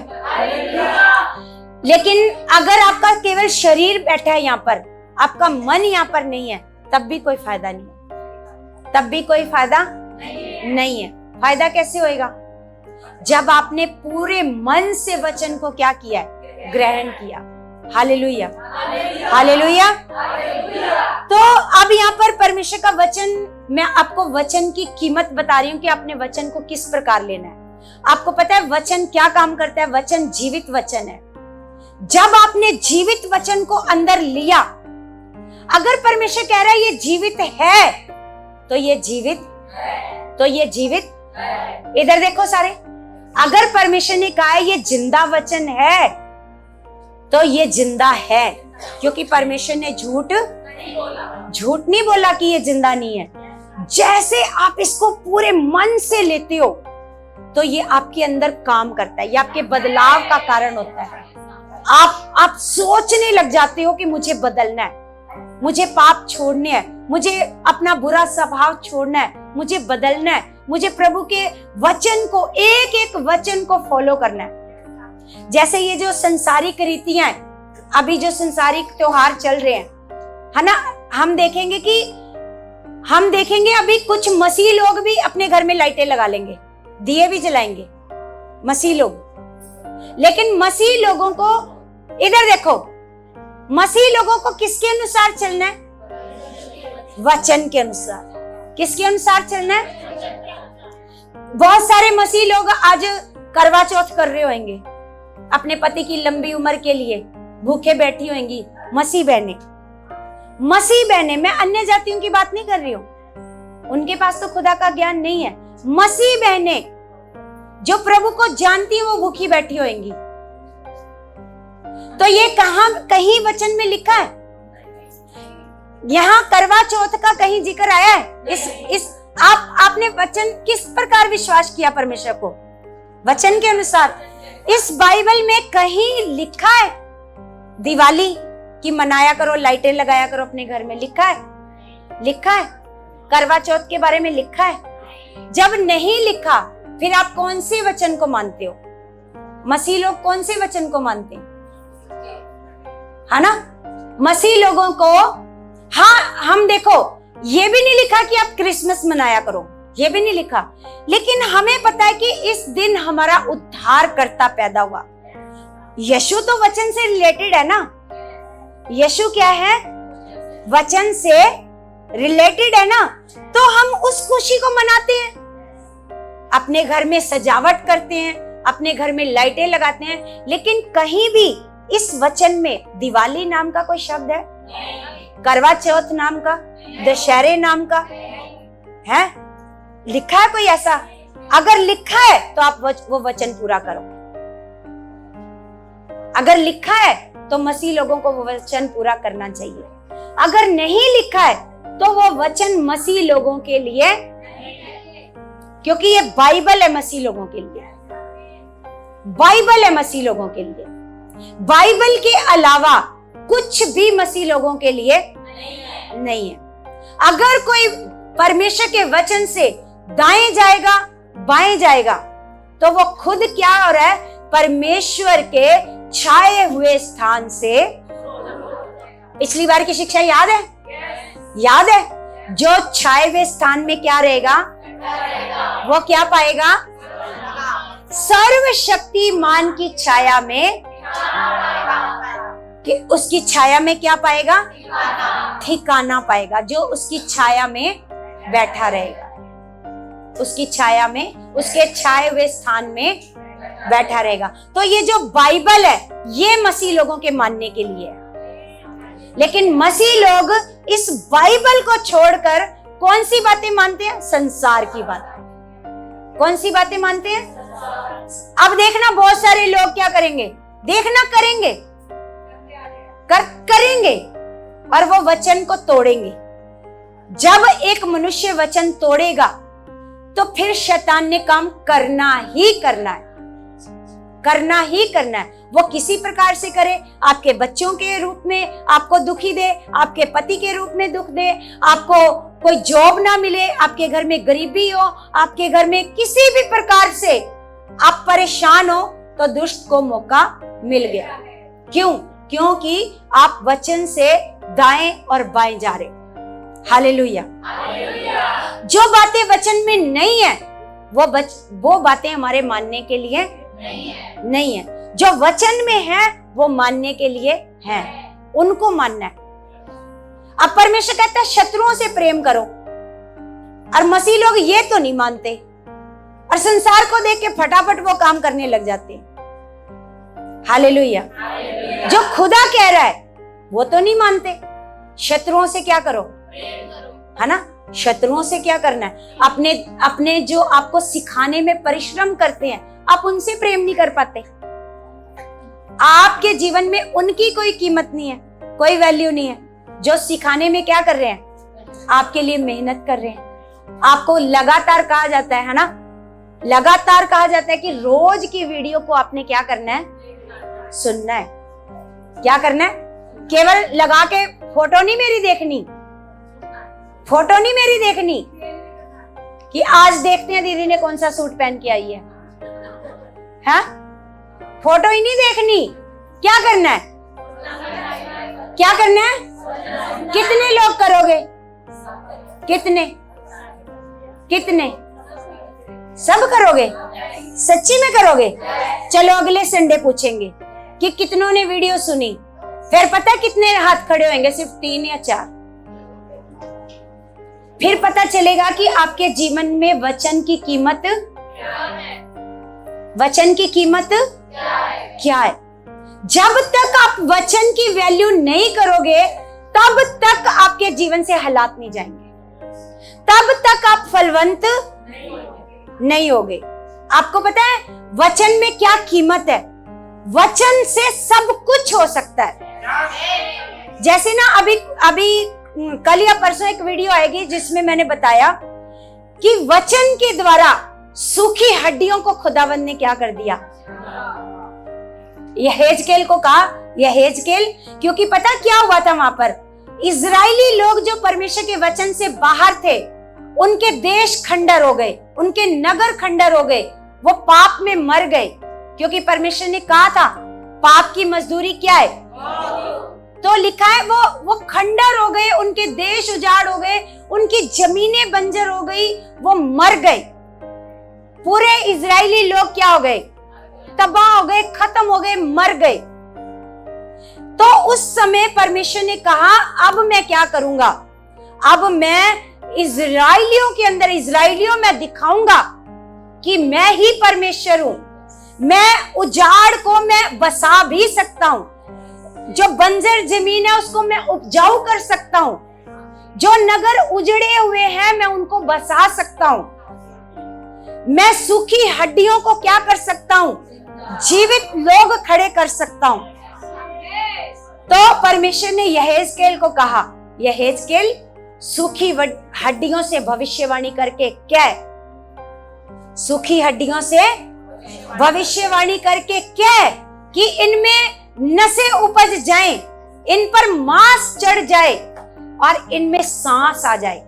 लेकिन अगर आपका केवल शरीर बैठा है यहाँ पर, आपका मन यहाँ पर नहीं है, तब भी कोई फायदा नहीं है, तब भी कोई फायदा नहीं है। फायदा कैसे होएगा? जब आपने पूरे मन से वचन को क्या किया है? ग्रहण किया। Hallelujah, hallelujah. तो अब यहाँ पर परमेश्वर का वचन मैं आपको वचन की कीमत बता रही हूँ कि आपने वचन को किस प्रकार लेना है। आपको पता है वचन क्या काम करता है? वचन जीवित वचन है। जब आपने जीवित वचन को अंदर लिया, अगर परमेश्वर कह रहा है ये जीवित है, तो ये जीवित इधर देखो सारे, अगर परमेश्वर ने कहा है ये जिंदा वचन है, तो ये जिंदा है, क्योंकि परमेश्वर ने झूठ नहीं बोला कि ये जिंदा नहीं है। जैसे आप इसको पूरे मन से लेते हो, तो ये आपके अंदर काम करता है, ये आपके बदलाव का कारण होता है। आप सोचने लग जाते हो कि मुझे बदलना है, मुझे पाप छोड़ने हैं, मुझे अपना बुरा स्वभाव छोड़ना है, मुझे बदलना है, मुझे प्रभु के वचन को, एक एक वचन को फॉलो करना है। जैसे ये जो संसारिक रीतियां, अभी जो संसारिक त्योहार चल रहे हैं, है ना, हम देखेंगे अभी कुछ मसीह लोग भी अपने घर में लाइटें लगा लेंगे, दिए भी जलाएंगे मसीह लोग। लेकिन मसीह लोगों को, इधर देखो, मसीह लोगों को किसके अनुसार चलना है? वचन के अनुसार। किसके अनुसार चलना है? बहुत सारे मसीह लोग आज करवा चौथ कर रहे होंगे, अपने पति की लंबी उम्र के लिए भूखे बैठी होंगी। मसीह बहनें, मैं अन्य जातियों की बात नहीं कर रही हूं, उनके पास तो खुदा का ज्ञान नहीं है। मसीह बहनें जो प्रभु को जानती हैं, वो भूखी बैठी होंगी। तो ये कहीं वचन में लिखा है? यहाँ करवा चौथ का कहीं जिक्र आया है? आपने वचन किस प्रकार विश्वास किया परमेश्वर को? वचन के अनुसार। इस बाइबल में कहीं लिखा है दिवाली की मनाया करो, लाइटें लगाया करो अपने घर में? लिखा है? करवा चौथ के बारे में लिखा है? जब नहीं लिखा, फिर आप कौन से वचन को मानते हो? मसीह लोग कौन से वचन को मानते हैं, है ना? मसीह लोगों को, हाँ, हम देखो, ये भी नहीं लिखा कि आप क्रिसमस मनाया करो, ये भी नहीं लिखा, लेकिन हमें पता है कि इस दिन हमारा उद्धारकर्ता पैदा हुआ। यीशु तो वचन से रिलेटेड है ना? यीशु क्या है? वचन से रिलेटेड है ना? तो हम उस खुशी को मनाते हैं, अपने घर में सजावट करते हैं, अपने घर में लाइटें लगाते हैं। लेकिन कहीं भी इस वचन में दिवाली नाम का कोई शब्द है? करवा चौथ नाम का, दशहरे नाम का है? लिखा है कोई ऐसा? अगर लिखा है तो आप वो वचन पूरा करो। अगर लिखा है तो मसीह लोगों को वो वचन पूरा करना चाहिए। अगर नहीं लिखा है तो वो वचन मसीह लोगों के लिए, क्योंकि ये बाइबल है मसीह लोगों के लिए, बाइबल है मसीह लोगों के लिए। बाइबल के अलावा कुछ भी मसीह लोगों के लिए नहीं है। अगर कोई परमेश्वर के वचन से दाएं जाएगा, बाएं जाएगा, तो वो खुद क्या हो रहा है? परमेश्वर के छाए हुए स्थान से। पिछली बार की शिक्षा याद है? याद है? जो छाए हुए स्थान में क्या रहेगा, वो क्या पाएगा? सर्वशक्तिमान की छाया में, कि उसकी छाया में क्या पाएगा? ठिकाना पाएगा। जो उसकी छाया में बैठा रहेगा, उसकी छाया में, उसके छाए हुए स्थान में बैठा रहेगा। तो ये जो बाइबल है, ये मसीह लोगों के मानने के लिए है। लेकिन मसीह लोग इस बाइबल को छोड़कर कौन सी बातें मानते हैं? संसार की बात। कौन सी बातें मानते हैं? अब देखना, बहुत सारे लोग क्या करेंगे? देखना, करेंगे और वो वचन को तोड़ेंगे। जब एक मनुष्य वचन तोड़ेगा, तो फिर शैतान ने काम करना ही करना है, करना ही करना है। वो किसी प्रकार से करे, आपके बच्चों के रूप में आपको दुखी दे, आपके पति के रूप में दुख दे, आपको कोई जॉब ना मिले, आपके घर में गरीबी हो, आपके घर में किसी भी प्रकार से आप परेशान हो, तो दुष्ट को मौका मिल गया। क्यों? क्योंकि आप वचन से दाएं और बाएं जा रहे। हालेलुया। जो बातें वचन में नहीं है, वो बातें हमारे मानने के लिए नहीं है। जो वचन में है वो मानने के लिए है, उनको मानना है। अब परमेश्वर कहता है शत्रुओं से प्रेम करो, और मसीह लोग ये तो नहीं मानते और संसार को देख के फटाफट वो काम करने लग जाते हैं। हालेलुया। जो खुदा कह रहा है वो तो नहीं मानते। शत्रुओं से क्या करो, है ना, शत्रुओं से क्या करना है, अपने जो आपको सिखाने में परिश्रम करते हैं आप उनसे प्रेम नहीं कर पाते। आपके जीवन में उनकी कोई कीमत नहीं है, कोई वैल्यू नहीं है। जो सिखाने में क्या कर रहे हैं, आपके लिए मेहनत कर रहे हैं। आपको लगातार कहा जाता है ना, लगातार कहा जाता है कि रोज की वीडियो को आपने क्या करना है, सुनना है। क्या करना है, केवल लगा के फोटो नहीं मेरी देखनी, फोटो नहीं मेरी देखनी कि आज देखते हैं दीदी ने कौन सा सूट पहन के आई है, हाँ? फोटो ही नहीं देखनी। क्या करना है, क्या करना है? कितने लोग करोगे, कितने सब करोगे, सच्ची में करोगे? चलो अगले संडे पूछेंगे कि कितनों ने वीडियो सुनी, फिर पता कितने हाथ खड़े होंगे, सिर्फ 3 या 4। फिर पता चलेगा कि आपके जीवन में वचन की कीमत क्या है, वचन की कीमत क्या है। जब तक आप वचन की वैल्यू नहीं करोगे तब तक आपके जीवन से हालात नहीं जाएंगे, तब तक आप फलवंत नहीं होगे। आपको पता है वचन में क्या कीमत है, वचन से सब कुछ हो सकता है। जैसे ना अभी कल या परसों एक वीडियो आएगी जिसमें मैंने बताया कि वचन के द्वारा सूखी हड्डियों को खुदावंद ने क्या कर दिया। यहेजकेल को कहा, यहेजकेल, क्योंकि पता क्या हुआ था वहां पर, इजरायली लोग जो परमेश्वर के वचन से बाहर थे उनके देश खंडर हो गए, उनके नगर खंडर हो गए, वो पाप में मर गए। क्योंकि परमेश्वर ने कहा था पाप की मजदूरी क्या है, तो लिखा है वो खंडर हो गए, उनके देश उजाड़ हो गए, उनकी जमीनें बंजर हो गई, वो मर गए। पूरे इजरायली लोग क्या हो गए, तबाह हो गए, खत्म हो गए, मर गए। तो उस समय परमेश्वर ने कहा अब मैं क्या करूंगा, अब मैं इजरायलियों के अंदर, इजरायलियों में दिखाऊंगा कि मैं ही परमेश्वर हूं। मैं उजाड़ को मैं बसा भी सकता हूं, जो बंजर जमीन है उसको मैं उपजाऊ कर सकता हूं, जो नगर उजड़े हुए हैं मैं उनको बसा सकता हूं, मैं सूखी हड्डियों को क्या कर सकता हूं, जीवित लोग खड़े कर सकता हूं। तो परमेश्वर ने यहेजकेल को कहा, यहेजकेल सूखी हड्डियों से भविष्यवाणी करके क्या, सूखी हड्डियों से भविष्यवाणी करके क्या कि इनमें नसें उपज जाएं, इन पर मांस चढ़ जाए और इनमें सांस आ जाए।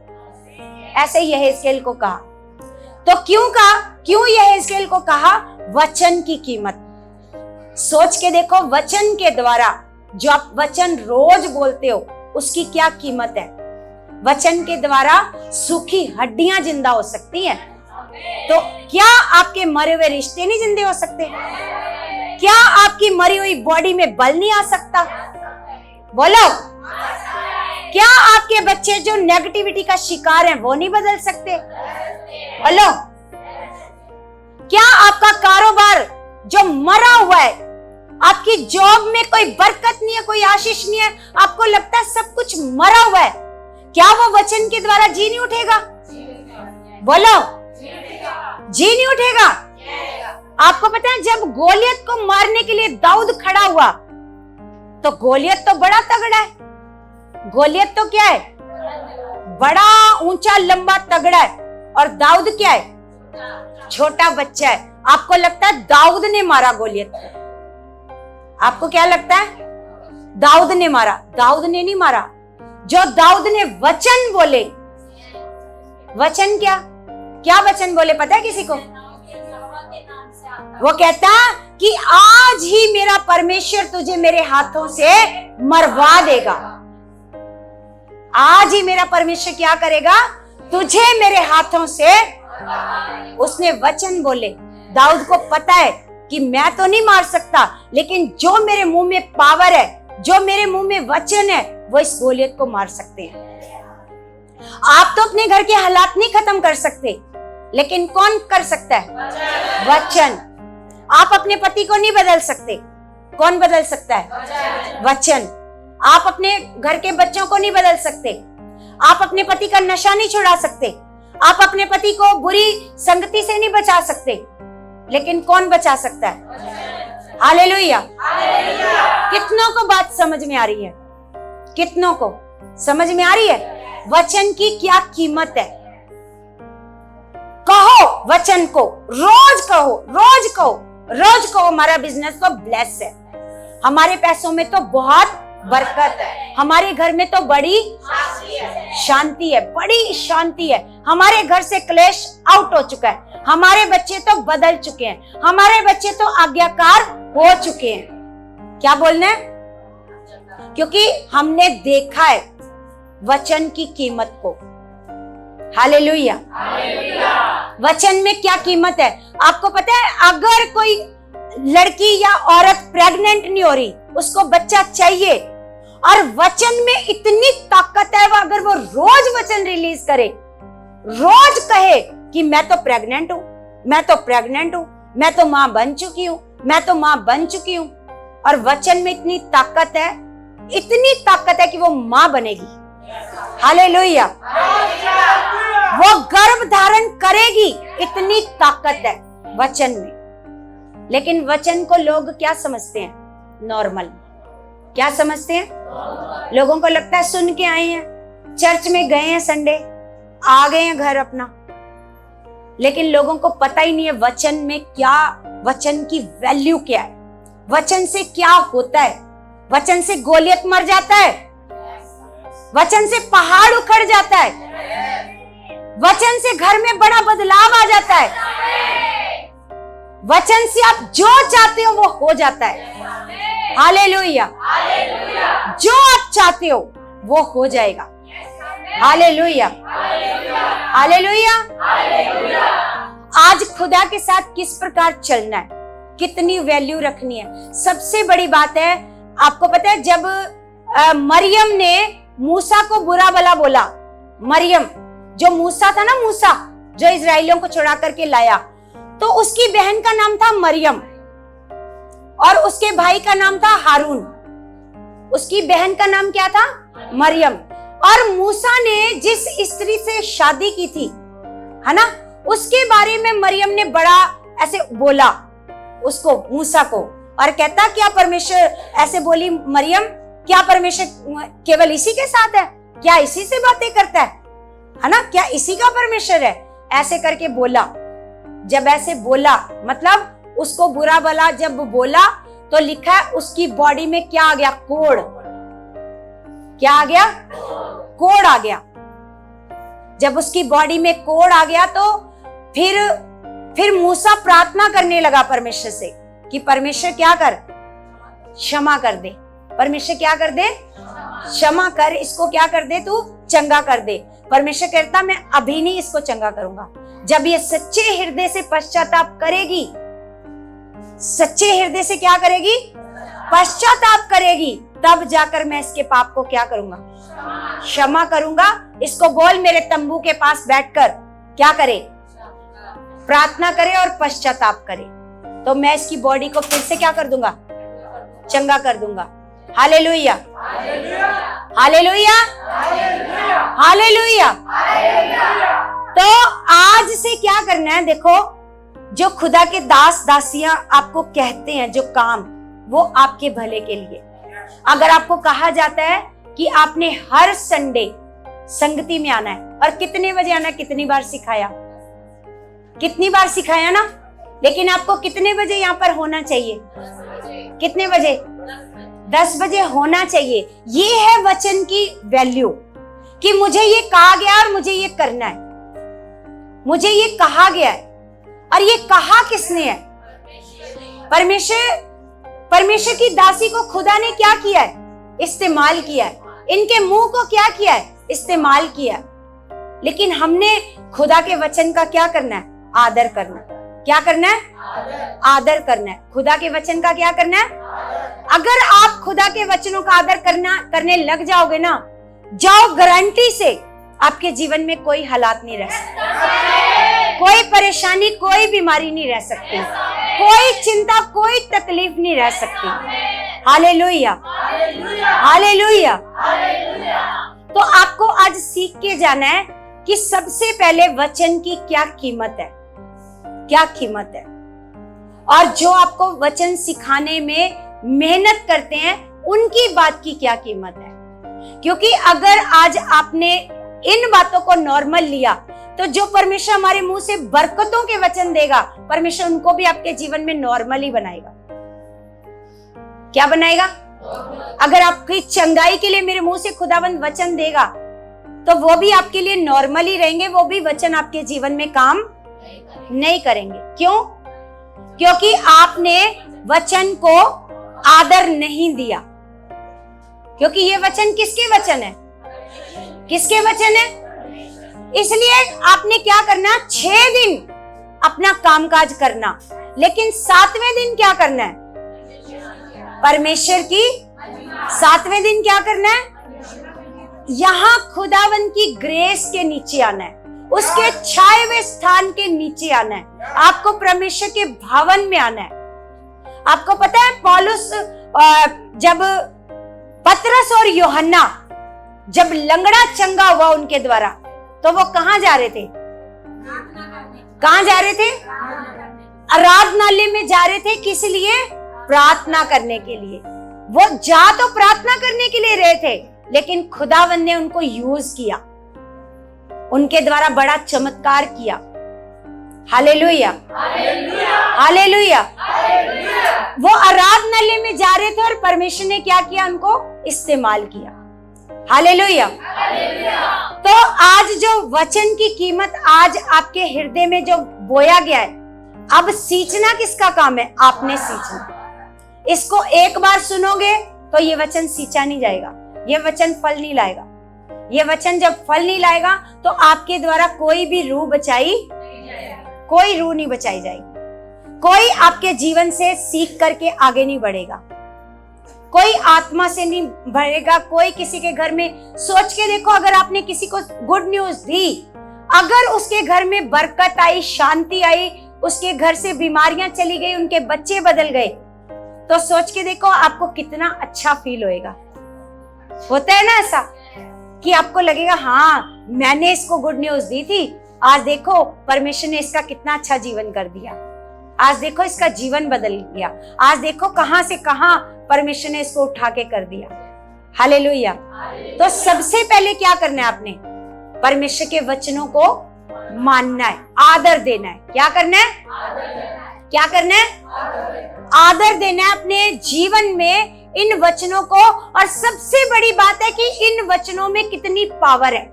ऐसे यहेजकेल को कहा। तो क्यों कहा, क्यों यहेजकेल को कहा? वचन की कीमत। सोच के देखो, वचन के द्वारा जो आप वचन रोज बोलते हो उसकी क्या कीमत है। वचन के द्वारा सूखी हड्डियां जिंदा हो सकती हैं। तो क्या आपके मरे हुए रिश्ते नहीं जिंदे हो सकते? क्या आपकी मरी हुई बॉडी में बल नहीं आ सकता? बोलो। क्या आपके बच्चे जो नेगेटिविटी का शिकार हैं वो नहीं बदल सकते? बोलो। क्या आपका कारोबार जो मरा हुआ है, आपकी जॉब में कोई बरकत नहीं है, कोई आशीष नहीं है, आपको लगता है सब कुछ मरा हुआ है, क्या वो वचन के द्वारा जी नहीं उठेगा? बोलो। जी नहीं उठेगा। आपको पता है जब गोलियत को मारने के लिए दाऊद खड़ा हुआ तो गोलियत तो बड़ा तगड़ा है, गोलियत तो क्या है, बड़ा ऊंचा लंबा तगड़ा है, और दाऊद क्या है, छोटा बच्चा है। आपको लगता है दाऊद ने मारा गोलियत को? आपको क्या लगता है? दाऊद ने मारा? दाऊद ने नहीं मारा। जो दाऊद ने वचन बोले, वचन क्या क्या वचन बोले पता है किसी को? वो कहता कि आज ही मेरा परमेश्वर तुझे मेरे हाथों से मरवा देगा। आज ही मेरा परमेश्वर क्या करेगा? तुझे मेरे हाथों से। उसने वचन बोले। दाऊद को पता है कि मैं तो नहीं मार सकता, लेकिन जो मेरे मुंह में पावर है, जो मेरे मुंह में वचन है, वो इस गोलियत को मार सकते हैं। आप तो अपने घर के हालात नहीं खत्म कर सकते, लेकिन कौन कर सकता है? वचन। आप अपने पति को नहीं बदल सकते, कौन बदल सकता है? वचन। आप अपने घर के बच्चों को नहीं बदल सकते, आप अपने पति का नशा नहीं छुड़ा सकते, आप अपने पति को बुरी संगति से नहीं बचा सकते, लेकिन कौन बचा सकता है? हालेलुया। कितनों को बात समझ में आ रही है? कितनों को समझ में आ रही है वचन की क्या कीमत है? कहो वचन को, रोज कहो, रोज कहो, रोज कहो। हमारा बिजनेस तो ब्लेस है, हमारे पैसों में तो बहुत बरकत है, हमारे घर में तो बड़ी शांति है, बड़ी शांति है, हमारे घर से क्लेश आउट हो चुका है, हमारे बच्चे तो बदल चुके हैं, हमारे बच्चे तो आज्ञाकार हो चुके हैं। क्या बोलना है? क्योंकि हमने देखा है वचन की कीमत को। हालेलुया। वचन में क्या कीमत है आपको पता है? अगर कोई लड़की या औरत प्रेग्नेंट नहीं हो रही, उसको बच्चा चाहिए, और वचन में इतनी ताकत है, अगर वो रोज वचन रिलीज करे, रोज कहे कि मैं तो प्रेग्नेंट हूं, मैं तो प्रेग्नेंट हूं, मैं तो मां बन चुकी हूं, मैं तो मां बन चुकी हूं, और वचन में इतनी ताकत है, इतनी ताकत है कि वो मां बनेगी। हालेलुया। वो गर्भ धारण करेगी, इतनी ताकत है वचन में। लेकिन वचन को लोग क्या समझते हैं? नॉर्मल। क्या समझते हैं? लोगों को लगता है सुन के आए हैं, चर्च में गए हैं, संडे आ गए हैं घर अपना, लेकिन लोगों को पता ही नहीं है वचन में क्या, वचन की वैल्यू क्या है, वचन से क्या होता है। वचन से गोलियत मर जाता है, वचन से पहाड़ उखड़ जाता है, वचन से घर में बड़ा बदलाव आ जाता है, वचन से आप जो चाहते हो वो हो जाता है। हालेलुया। जो आप चाहते हो वो हो जाएगा। हालेलुया। हालेलुया। आज खुदा के साथ किस प्रकार चलना है, कितनी वैल्यू रखनी है। सबसे बड़ी बात है, आपको पता है जब मरियम ने मूसा को बुरा भला बोला, मरियम जो मूसा था ना, मूसा जो इजराइलियों को छुड़ा करके लाया, तो उसकी बहन का नाम था मरियम और उसके भाई का नाम था हारून। उसकी बहन का नाम क्या था? मरियम। और मूसा ने जिस स्त्री से शादी की थी, है ना, उसके बारे में मरियम ने बड़ा ऐसे बोला उसको, मूसा को, और कहता क्या परमेश्वर ऐसे बोली मरियम, क्या परमेश्वर केवल इसी के साथ है? क्या इसी से बातें करता है ना? क्या इसी का परमेश्वर है? ऐसे करके बोला। जब ऐसे बोला मतलब उसको बुरा भला जब बोला, तो लिखा है उसकी बॉडी में क्या आ गया? कोढ़। क्या आ गया? कोढ़ आ गया। जब उसकी बॉडी में कोढ़ आ गया तो फिर मूसा प्रार्थना करने लगा परमेश्वर से कि परमेश्वर क्या कर, क्षमा कर दे। परमेश्वर क्या कर दे? क्षमा कर, इसको क्या कर दे, तू चंगा कर दे। परमेश्वर कहता मैं अभी नहीं इसको चंगा करूंगा, जब ये सच्चे हृदय से पश्चाताप करेगी। सच्चे हृदय से क्या करेगी? पश्चाताप करेगी, तब जाकर मैं इसके पाप को क्या करूंगा? क्षमा करूंगा। इसको बोल मेरे तंबू के पास बैठकर क्या करे? प्रार्थना करे और पश्चाताप करे, तो मैं इसकी बॉडी को फिर से क्या कर दूंगा? चंगा कर दूंगा। हालेलुया। हालेलुया। हालेलुया। तो आज से क्या करना है? देखो, जो खुदा के दास दासियां आपको कहते हैं जो काम, वो आपके भले के लिए। अगर आपको कहा जाता है कि आपने हर संडे संगति में आना है, और कितने बजे आना है? कितनी बार सिखाया? कितनी बार सिखाया ना? लेकिन आपको कितने बजे यहाँ पर होना चाहिए? कितने बजे? 10 बजे होना चाहिए। ये है वचन की वैल्यू, कि मुझे ये कहा गया और मुझे ये करना है। मुझे ये कहा गया है, और ये कहा किसने है? परमेश्वर की दासी को खुदा ने क्या किया है? इस्तेमाल किया है। इनके मुंह को क्या किया है? इस्तेमाल किया है। लेकिन हमने खुदा के वचन का क्या करना है? आदर करना है। क्या करना है? आदर करना है। खुदा के वचन का क्या करना है? अगर आप खुदा के वचनों का आदर करने लग जाओगे ना, जाओ गारंटी से आपके जीवन में कोई हालात नहीं रह सकते, कोई परेशानी, कोई बीमारी नहीं रह सकती, कोई चिंता, कोई तकलीफ नहीं रह सकती। Hallelujah, hallelujah. तो आपको आज सीख के जाना है कि सबसे पहले वचन की क्या कीमत है, क्या कीमत है, और जो आपको वचन सिखाने में मेहनत करते हैं उनकी बात की क्या कीमत है। क्योंकि अगर आज आपने इन बातों को नॉर्मल लिया तो जो परमेश्वर हमारे मुंह से बरकतों के वचन देगा, परमेश्वर उनको भी आपके जीवन में नॉर्मल ही बनाएगा। क्या बनाएगा? अगर आपकी चंगाई के लिए मेरे मुंह से खुदावंद वचन देगा तो वो भी आपके लिए नॉर्मल ही रहेंगे, वो भी वचन आपके जीवन में काम नहीं करेंगे। क्यों? क्योंकि आपने वचन को आदर नहीं दिया। क्योंकि ये वचन किसके वचन है? किसके वचन है? इसलिए आपने क्या करना, 6 दिन अपना कामकाज करना, लेकिन 7वें दिन क्या करना है? परमेश्वर की 7वें दिन क्या करना है? यहां खुदावन की ग्रेस के नीचे आना है, उसके छाए हुए स्थान के नीचे आना है, आपको परमेश्वर के भवन में आना है। आपको पता है पौलुस जब पतरस और यूहन्ना जब लंगड़ा चंगा हुआ उनके द्वारा, तो वो कहां जा रहे थे? कहां जा रहे थे? आराधनालय में जा रहे थे। किस लिए? प्रार्थना करने के लिए। वो जा तो प्रार्थना करने के लिए रहे थे, लेकिन खुदावन ने उनको यूज किया, उनके द्वारा बड़ा चमत्कार किया। Hallelujah, hallelujah. वो आराधनालय में जा रहे थे और परमेश्वर ने क्या किया? उनको इस्तेमाल किया। हालेलुया। तो आज जो वचन की कीमत आज आपके हृदय में जो बोया गया है, अब सींचना किसका काम है? आपने सींचना। इसको एक बार सुनोगे तो ये वचन सींचा नहीं जाएगा, ये वचन फल नहीं लाएगा। ये वचन जब फल नहीं लाएगा तो आपके द्वारा कोई भी रूह बचाई, कोई रूह नहीं बचाई जाएगी, कोई आपके जीवन से सीख करके आगे नहीं बढ़ेगा, कोई आत्मा से नहीं बढ़ेगा। कोई किसी के घर में, सोच के देखो, अगर आपने किसी को गुड न्यूज दी, अगर उसके घर में बरकत आई, शांति आई, उसके घर से बीमारियां चली गई, उनके बच्चे बदल गए, तो सोच के देखो आपको कितना अच्छा फील होएगा। होता है ना ऐसा कि आपको लगेगा हाँ मैंने इसको गुड न्यूज दी थी, आज देखो परमेश्वर ने इसका कितना अच्छा जीवन कर दिया, आज देखो इसका जीवन बदल गया, आज देखो कहां से कहां परमेश्वर ने इसको उठा के कर दिया। हालेलुया। तो सबसे पहले क्या करना है आपने? परमेश्वर के वचनों को मानना है, आदर देना है। क्या करना है? क्या करना है? आदर देना है अपने जीवन में इन वचनों को। और सबसे बड़ी बात है कि इन वचनों में कितनी पावर है।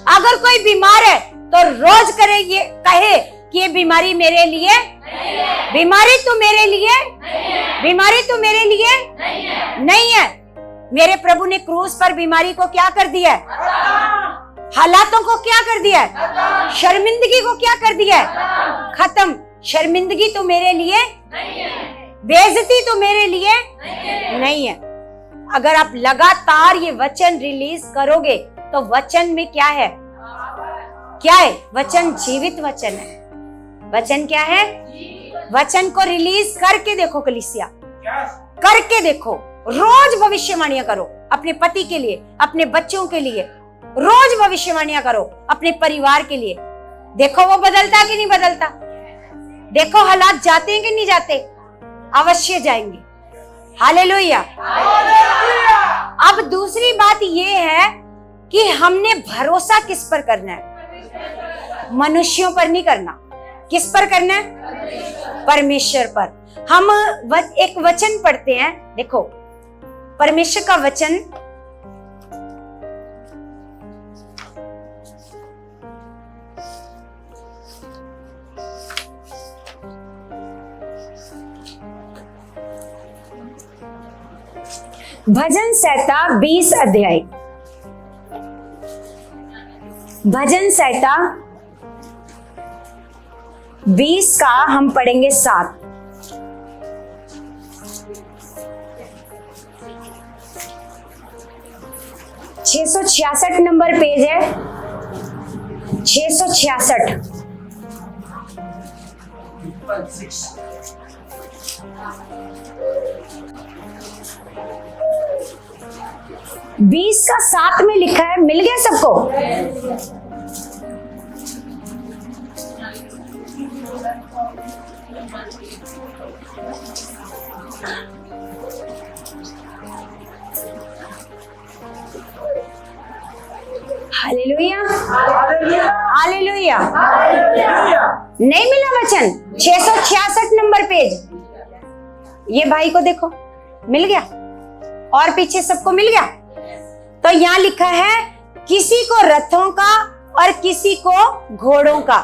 अगर कोई बीमार है तो रोज करे, ये कहे कि ये बीमारी मेरे लिए, बीमारी तो मेरे लिए, बीमारी तो मेरे लिए नहीं है। मेरे प्रभु ने क्रूस पर बीमारी को क्या कर दिया है? हालातों को क्या कर दिया है? शर्मिंदगी को क्या कर दिया है? खत्म। शर्मिंदगी तो मेरे लिए नहीं है, बेइज्जती तो मेरे लिए नहीं है। अगर आप लगातार ये वचन रिलीज करोगे तो वचन में क्या है? क्या है? वचन जीवित वचन है। वचन क्या है? वचन को रिलीज करके देखो कलीसिया, करके देखो। रोज भविष्यवाणियां करो अपने पति के लिए, अपने बच्चों के लिए, रोज भविष्यवाणियां करो अपने परिवार के लिए। देखो वो बदलता कि नहीं बदलता, देखो हालात जाते हैं कि नहीं जाते, अवश्य जाएंगे। हालेलुया। अब दूसरी बात ये है कि हमने भरोसा किस पर करना है? मनुष्यों पर नहीं करना। किस पर करना है? परमेश्वर पर। हम एक वचन पढ़ते हैं, देखो परमेश्वर का वचन भजन संहिता 20 अध्याय, भजन संहिता 20 का हम पढ़ेंगे 7। $666 नंबर पेज है। 666 20 का 7 में लिखा है, मिल गया सबको? Hallelujah, hallelujah. नहीं मिला वचन? 666 नंबर पेज। ये भाई को देखो, मिल गया? और पीछे सबको मिल गया? तो यहाँ लिखा है किसी को रथों का और किसी को घोड़ों का,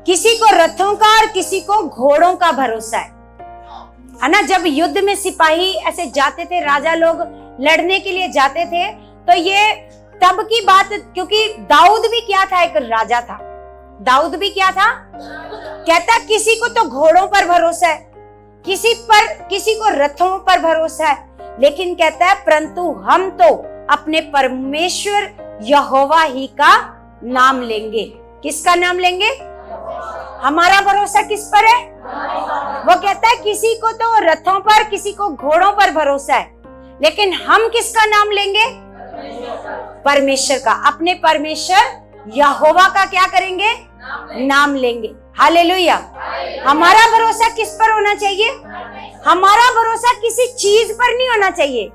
किसी को रथों का और किसी को घोड़ों का भरोसा है ना। जब युद्ध में सिपाही ऐसे जाते थे, राजा लोग लड़ने के लिए जाते थे, तो ये तब की बात, क्योंकि दाऊद भी क्या था, एक राजा था। दाऊद भी क्या था? कहता किसी को तो घोड़ों पर भरोसा है, किसी को रथों पर भरोसा है, लेकिन कहता है परंतु हम तो अपने परमेश्वर यहोवा ही का नाम लेंगे। किसका नाम लेंगे? हमारा भरोसा किस पर है? वो कहता है किसी को तो रथों पर, किसी को घोड़ों पर भरोसा है, लेकिन हम किसका नाम लेंगे? परमेश्वर का। अपने परमेश्वर यहोवा का क्या करेंगे? नाम लेंगे। हालेलुया। हमारा भरोसा किस पर होना चाहिए? हमारा भरोसा किसी चीज पर नहीं होना चाहिए,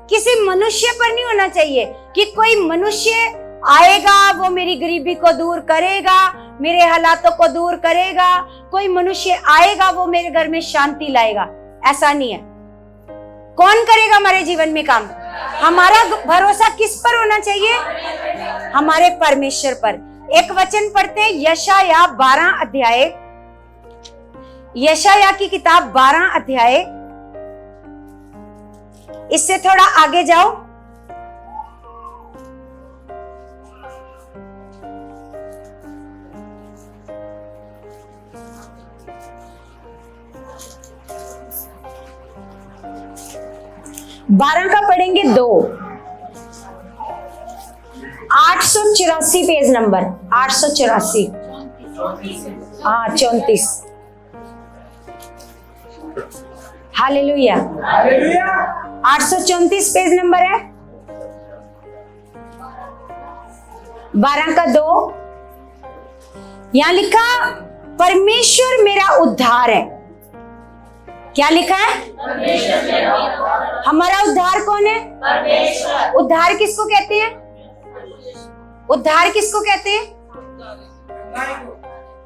किसी मनुष्य पर नहीं होना चाहिए कि कोई मनुष्य आएगा, वो मेरी गरीबी को दूर करेगा, मेरे हालातों को दूर करेगा, कोई मनुष्य आएगा वो मेरे घर में शांति लाएगा। ऐसा नहीं है। कौन करेगा हमारे जीवन में काम? हमारा भरोसा किस पर होना चाहिए? हमारे परमेश्वर पर। एक वचन पढ़ते हैं, यशाया 12 अध्याय, यशाया की किताब 12 अध्याय। इससे थोड़ा आगे जाओ, बारह का पढ़ेंगे 2, 884 पेज नंबर, 884, हाँ 34। हालेलुया, 834 पेज नंबर है। 12 का 2, यहां लिखा परमेश्वर मेरा उद्धार है। क्या लिखा है? हमारा उद्धार कौन है? परमेश्वर। उद्धार किसको कहते हैं? उद्धार किसको कहते हैं?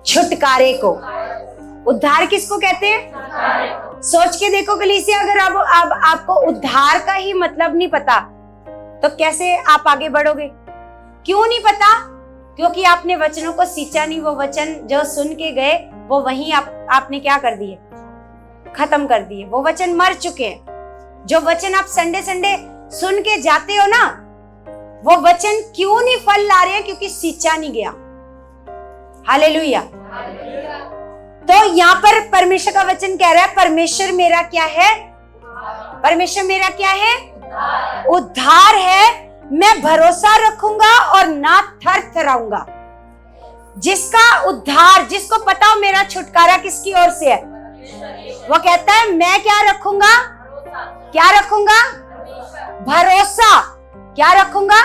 छुटकारे को। उद्धार किसको कहते हैं? सोच के देखो कलीसिया, अगर अब आपको उद्धार का ही मतलब नहीं पता तो कैसे आप आगे बढ़ोगे? क्यों नहीं पता? क्योंकि आपने वचनों को सींचा नहीं। वो वचन जो सुन के गए वो वहीं आपने क्या कर दिए? खत्म कर दिए। वो वचन मर चुके हैं। जो वचन आप संडे संडे सुन के जाते हो ना, वो वचन क्यों नहीं फल ला रहे हैं? क्योंकि सींचा नहीं गया। हालेलुया। तो यहाँ पर परमेश्वर का वचन कह रहा है परमेश्वर मेरा क्या है? परमेश्वर मेरा क्या है? उद्धार है। मैं भरोसा रखूंगा और ना थरथराऊंगा। जिसका उद्धार, जिसको पता हो मेरा छुटकारा किसकी ओर से है, वो कहता है मैं क्या रखूंगा? क्या रखूंगा? भरोसा। क्या रखूंगा?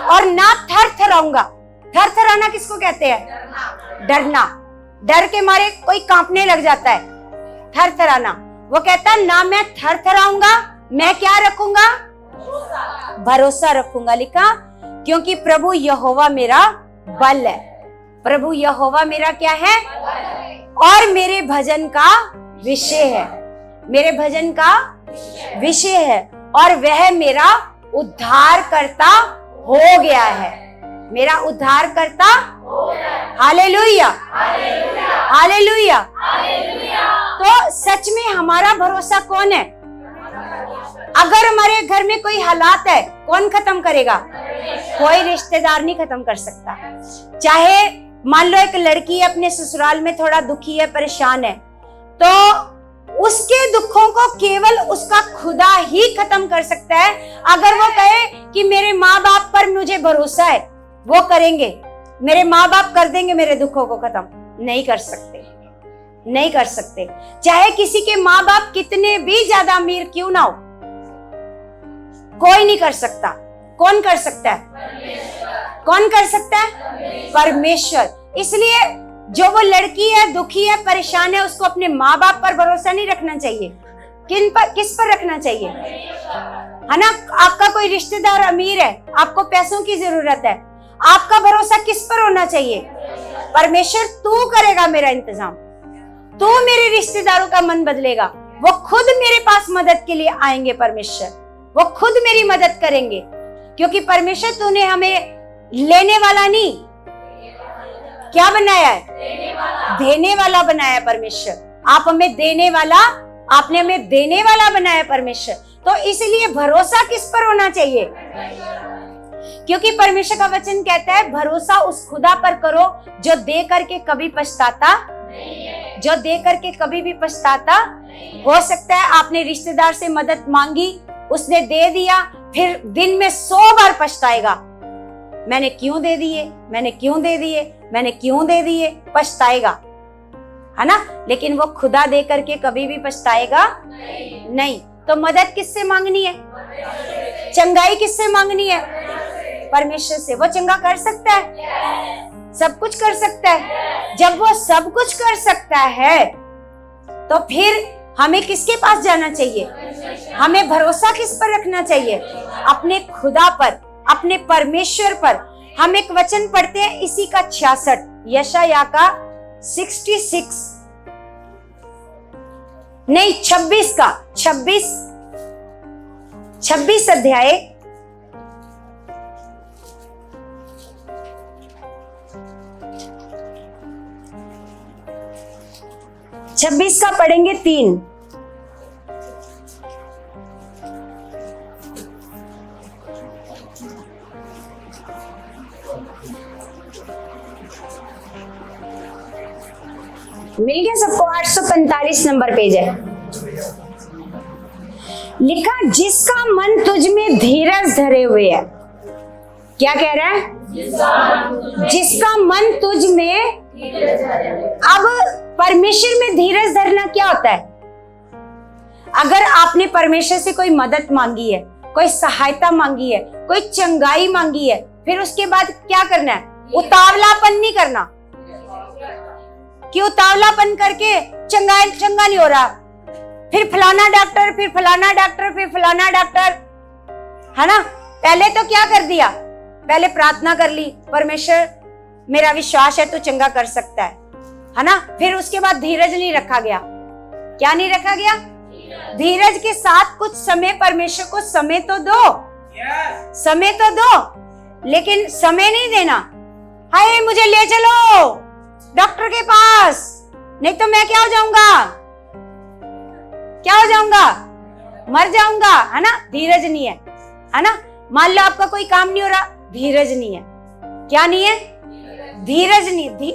और ना थरथराऊंगा। थरथराना किसको कहते हैं? डरना। डर के मारे कोई कांपने लग जाता है, थरथराना। वो कहता है ना मैं थरथराऊंगा, मैं क्या रखूंगा? भरोसा रखूंगा। लिखा क्योंकि प्रभु यहोवा मेरा बल है। प्रभु यहोवा मेरा क्या है? और मेरे भजन का विषय है। मेरे भजन का विषय है और वह मेरा उद्धार करता हो गया है। मेरा उद्धार करता। Hallelujah, hallelujah. तो सच में हमारा भरोसा कौन है? अगर हमारे घर में कोई हालात है, कौन खत्म करेगा? कोई रिश्तेदार नहीं खत्म कर सकता। चाहे मान लो एक लड़की अपने ससुराल में थोड़ा दुखी है, परेशान है, तो उसके दुखों को केवल उसका खुदा ही खत्म कर सकता है। अगर वो कहे कि मेरे माँ बाप पर मुझे भरोसा है, वो करेंगे, मेरे माँ बाप कर देंगे मेरे दुखों को खत्म। नहीं कर सकते, नहीं कर सकते। चाहे किसी के माँ बाप कितने भी ज्यादा अमीर क्यों ना हो, कोई नहीं कर सकता। कौन कर सकता है? कौन कर सकता है? परमेश्वर। इसलिए जो वो लड़की है, दुखी है, परेशान है, उसको अपने माँ बाप पर भरोसा नहीं रखना चाहिए। किन पर, किस पर रखना चाहिए? है ना? आपका कोई रिश्तेदार अमीर है, आपको पैसों की जरूरत है, आपका भरोसा किस पर होना चाहिए? परमेश्वर, तू करेगा मेरा इंतजाम, तू मेरे रिश्तेदारों का मन बदलेगा, वो खुद मेरे पास मदद के लिए आएंगे। परमेश्वर, वो खुद मेरी मदद करेंगे, क्योंकि परमेश्वर तूने हमें लेने वाला नहीं, क्या बनाया है? देने वाला बनाया है। परमेश्वर, आप हमें देने वाला, आपने हमें देने वाला बनाया परमेश्वर। तो इसलिए भरोसा किस पर होना चाहिए? क्योंकि परमेश्वर का वचन कहता है भरोसा उस खुदा पर करो जो दे करके कभी पछताता, जो दे करके कभी भी पछताता। हो सकता है आपने रिश्तेदार से मदद मांगी, उसने दे दिया, फिर दिन में 100 बार पछताएगा, मैंने क्यों दे दिए, मैंने क्यों दे दिए, मैंने क्यों दे दिए, पछताएगा, है ना? लेकिन वो खुदा दे करके कभी भी पछताएगा नहीं। तो मदद किससे मांगनी है? चंगाई किससे मांगनी है? परमेश्वर से। वो चंगा कर सकता है, सब कुछ कर सकता है। जब वो सब कुछ कर सकता है तो फिर हमें किसके पास जाना चाहिए? हमें भरोसा किस पर रखना चाहिए? अपने खुदा पर, अपने परमेश्वर पर। हम एक वचन पढ़ते हैं इसी का 66, यशायाह का 66 नहीं 26 का 26 अध्याय 26 का पढ़ेंगे 3। मिल गया सबको? 845 नंबर पेज है। लिखा, जिसका मन तुझ में धीरज धरे हुए है। क्या कह रहा है? जिसका मन तुझ में। अब परमेश्वर में धीरज धरना क्या होता है? अगर आपने परमेश्वर से कोई मदद मांगी है, कोई सहायता मांगी है, कोई चंगाई मांगी है, फिर उसके बाद क्या करना है? उतावलापन नहीं करना कि उतावलापन करके चंगा नहीं हो रहा, फिर फलाना डॉक्टर, फिर फलाना डॉक्टर, फिर फलाना डॉक्टर, है ना? पहले तो क्या कर दिया? पहले प्रार्थना कर ली, परमेश्वर मेरा विश्वास है तू चंगा कर सकता है ना? फिर उसके बाद धीरज नहीं रखा गया। क्या नहीं रखा गया? धीरज के साथ कुछ समय परमेश्वर को समय तो दो, समय तो दो, लेकिन समय नहीं देना। हाय मुझे ले चलो डॉक्टर के पास, नहीं तो मैं क्या हो जाऊंगा, क्या हो जाऊंगा? मर जाऊंगा, है ना? धीरज नहीं है ना? मान लो आपका कोई काम नहीं हो रहा, धीरज नहीं है। क्या नहीं है? धीरज नहीं।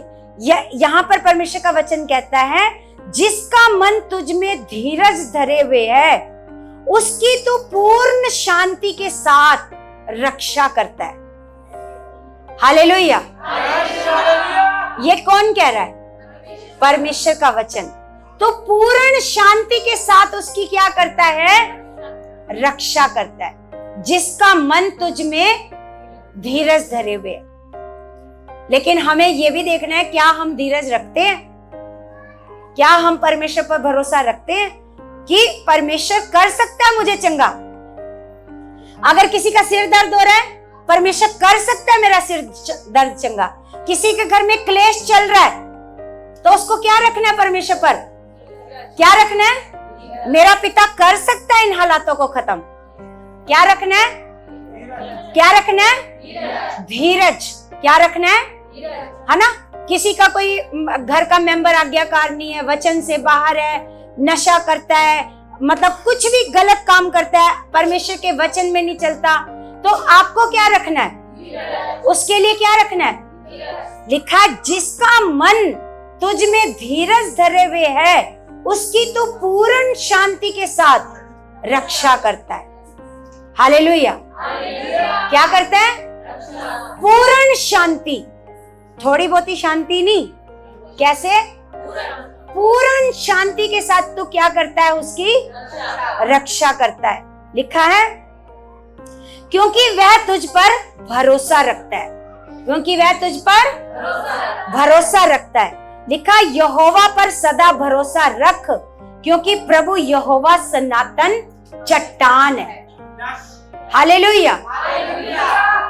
यहाँ पर परमेश्वर का वचन कहता है जिसका मन तुझ में धीरज धरे हुए है उसकी तू पूर्ण शांति के साथ रक्षा करता है। हालेलुया। ये कौन कह रहा है? परमेश्वर का वचन। तो पूर्ण शांति के साथ उसकी क्या करता है? रक्षा करता है। जिसका मन तुझ में धीरज धरे हुए। लेकिन हमें यह भी देखना है, क्या हम धीरज रखते हैं? क्या हम परमेश्वर पर भरोसा रखते हैं कि परमेश्वर कर सकता है मुझे चंगा? अगर किसी का सिर दर्द हो रहा है, परमेश्वर कर सकता है मेरा सिर दर्द चंगा। किसी के घर में क्लेश चल रहा है तो उसको क्या रखना है? परमेश्वर पर क्या रखना है? मेरा पिता कर सकता है इन हालातों को खत्म। क्या रखना है? क्या रखना है? धीरज। क्या रखना है ना? किसी का कोई घर का मेंबर आज्ञाकार नहीं है, वचन से बाहर है, नशा करता है, मतलब कुछ भी गलत काम करता है, परमेश्वर के वचन में नहीं चलता, तो आपको क्या रखना है? उसके लिए क्या रखना है? लिखा, जिसका मन तुझ में धीरज धरे हुए है उसकी तू पूर्ण शांति के साथ रक्षा करता है। हालेलुया। क्या करता है? पूर्ण शांति। थोड़ी बहुत ही शांति नहीं, कैसे? पूर्ण शांति के साथ तू क्या करता है? उसकी रक्षा करता है। लिखा है क्योंकि वह तुझ पर भरोसा रखता है, क्योंकि वह तुझ पर भरोसा रखता है। लिखा यहोवा पर सदा भरोसा रख, क्योंकि प्रभु यहोवा सनातन चट्टान है। हालेलुया।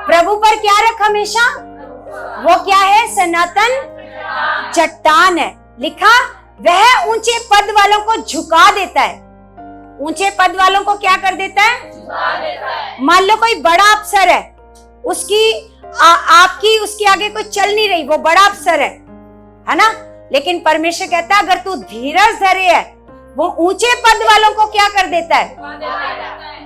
प्रभु पर क्या रख हमेशा? वो क्या है? सनातन चट्टान है। लिखा वह ऊंचे पद वालों को झुका देता है। ऊंचे पद वालों को क्या कर देता है? झुका देता है। मान लो कोई बड़ा अफसर है, आपकी उसके आगे कोई चल नहीं रही, वो बड़ा अफसर है ना? लेकिन परमेश्वर कहता है अगर तू धीरज धरे है, वो ऊंचे पद वालों को क्या कर देता है?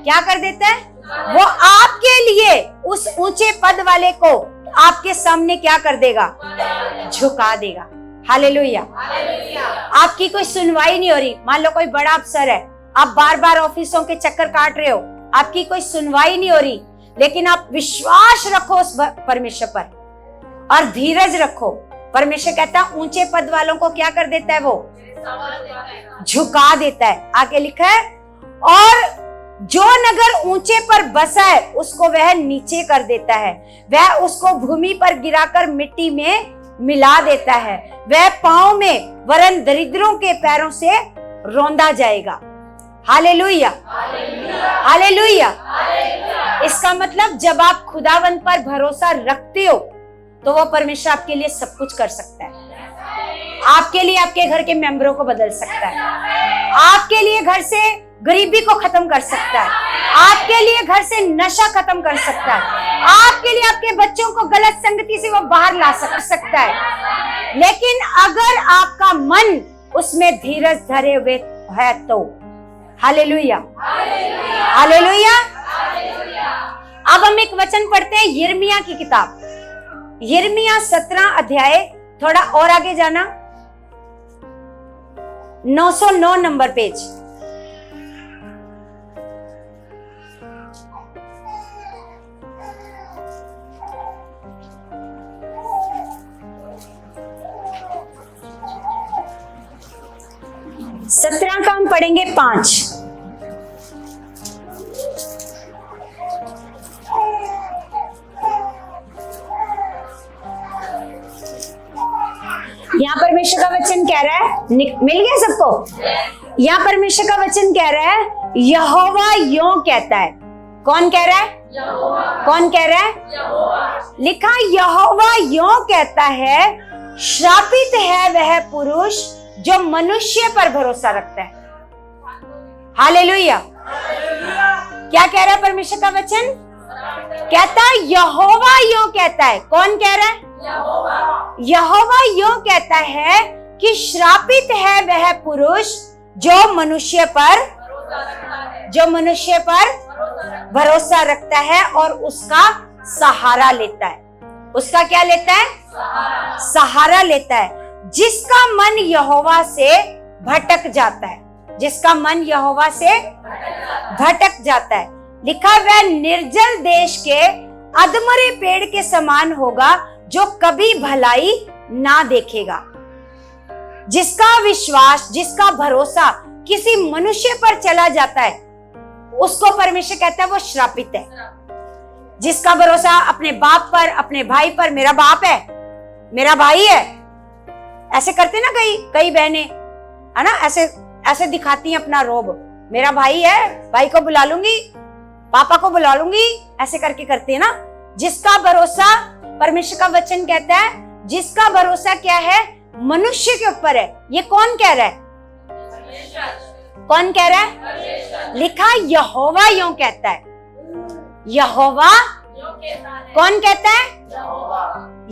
क्या कर देता है? वो आपके लिए उस ऊंचे पद वाले को आपके सामने क्या कर देगा? झुका देगा। हालेलुया। आपकी कोई सुनवाई नहीं हो रही, मान लो कोई बड़ा अफसर है, आप बार बार ऑफिसों के चक्कर काट रहे हो, आपकी कोई सुनवाई नहीं हो रही, लेकिन आप विश्वास रखो उस परमेश्वर पर और धीरज रखो। परमेश्वर कहता है ऊंचे पद वालों को क्या कर देता है? वो झुका देता है। आगे लिखा है और जो नगर ऊंचे पर बसा है उसको वह नीचे कर देता है, वह उसको भूमि पर गिराकर मिट्टी में मिला देता है, वह पांव में वरन दरिद्रों के पैरों से रौंदा जाएगा। Hallelujah, hallelujah. इसका मतलब जब आप खुदावन पर भरोसा रखते हो तो वो परमेश्वर आपके लिए सब कुछ कर सकता है। आपके लिए आपके घर के मेंबरों को बदल सकता है, आपके लिए घर से गरीबी को खत्म कर सकता है, आपके लिए घर से नशा खत्म कर सकता है, आपके लिए आपके बच्चों को गलत संगति से वो बाहर ला सकता है। लेकिन अगर आपका मन उसमें धीरज धरे हुए है तो। Hallelujah, hallelujah. अब हम एक वचन पढ़ते हैं यिर्मयाह की किताब, यिर्मयाह 17 अध्याय, थोड़ा और आगे जाना, 909 नंबर पेज। सत्रह का हम पढ़ेंगे 5। यहाँ परमेश्वर का वचन कह रहा है, मिल गया सबको? यहाँ परमेश्वर का वचन कह रहा है यहोवा यों कहता है। कौन कह रहा है? कौन कह रहा है? लिखा यहोवा यों कहता है, श्रापित है वह पुरुष जो मनुष्य पर भरोसा रखता है। हालेलुया। क्या कह रहा है परमेश्वर का वचन? कहता है यहोवा यों कहता है। कौन कह रहा है? यहोवा यों कहता है कि श्रापित है वह पुरुष जो मनुष्य पर भरोसा रखता है और उसका सहारा लेता है। उसका क्या लेता है? सहारा लेता है। जिसका मन यहोवा से भटक जाता है, जिसका मन यहोवा से भटक जाता है। लिखा वह निर्जल देश के अधमरे पेड़ के समान होगा जो कभी भलाई ना देखेगा। जिसका विश्वास, जिसका भरोसा किसी मनुष्य पर चला जाता है उसको परमेश्वर कहता है वो श्रापित है। जिसका भरोसा अपने बाप पर, अपने भाई पर, मेरा बाप है, मेरा भाई है, ऐसे करते ना कई बहनें, है ना, ऐसे दिखाती हैं अपना रोब, मेरा भाई है, भाई को बुला लूंगी, पापा को बुला लूंगी, ऐसे करके करते हैं ना। जिसका भरोसा, परमेश्वर का वचन कहता है जिसका भरोसा क्या है? मनुष्य के ऊपर है। ये कौन कह रहा है? कौन कह रहा है? लिखा यहोवा यों कहता है। यहोवा कौन कहता है?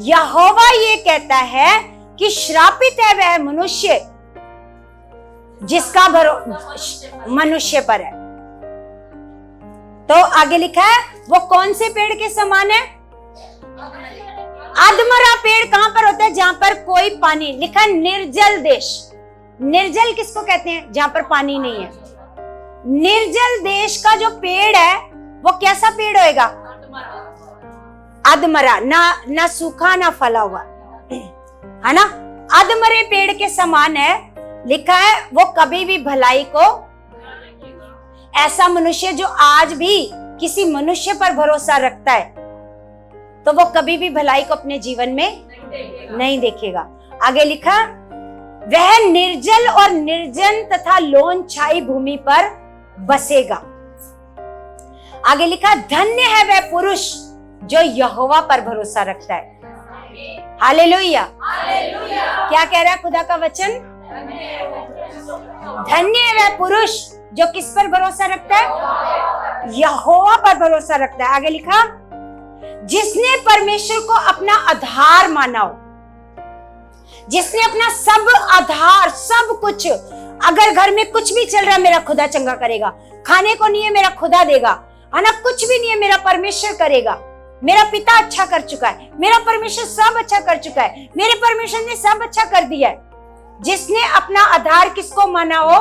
यहोवा ये कहता है कि श्रापित है वह मनुष्य जिसका भरोसा मनुष्य पर है। तो आगे लिखा है वो कौन से पेड़ के समान है? अधमरा पेड़ कहां पर होता है? जहां पर कोई पानी। लिखा निर्जल देश। निर्जल किसको कहते हैं? जहां पर पानी नहीं है। निर्जल देश का जो पेड़ है वो कैसा पेड़ होएगा? अधमरा, ना सूखा ना फला हुआ। है ना, अधमरे पेड़ के समान है, लिखा है वो कभी भी भलाई को, ऐसा मनुष्य जो आज भी किसी मनुष्य पर भरोसा रखता है तो वो कभी भी भलाई को अपने जीवन में नहीं देखेगा। आगे लिखा, वह निर्जल और निर्जन तथा लोन छाई भूमि पर बसेगा। आगे लिखा, धन्य है वह पुरुष जो यहोवा पर भरोसा रखता है। हालेलुया। क्या कह रहा है खुदा का वचन? धन्य है वह पुरुष जो किस पर भरोसा रखता है? यहोवा पर भरोसा रखता है। आगे लिखा, जिसने परमेश्वर को अपना आधार माना हो, जिसने अपना सब आधार, सब कुछ, अगर घर में कुछ भी चल रहा है मेरा खुदा चंगा करेगा, खाने को नहीं है मेरा खुदा देगा, है ना, कुछ भी नहीं है मेरा परमेश्वर करेगा, मेरा पिता अच्छा कर चुका है, मेरा परमेश्वर सब अच्छा कर चुका है, मेरे परमेश्वर ने सब अच्छा कर दिया है। जिसने अपना आधार किसको माना हो?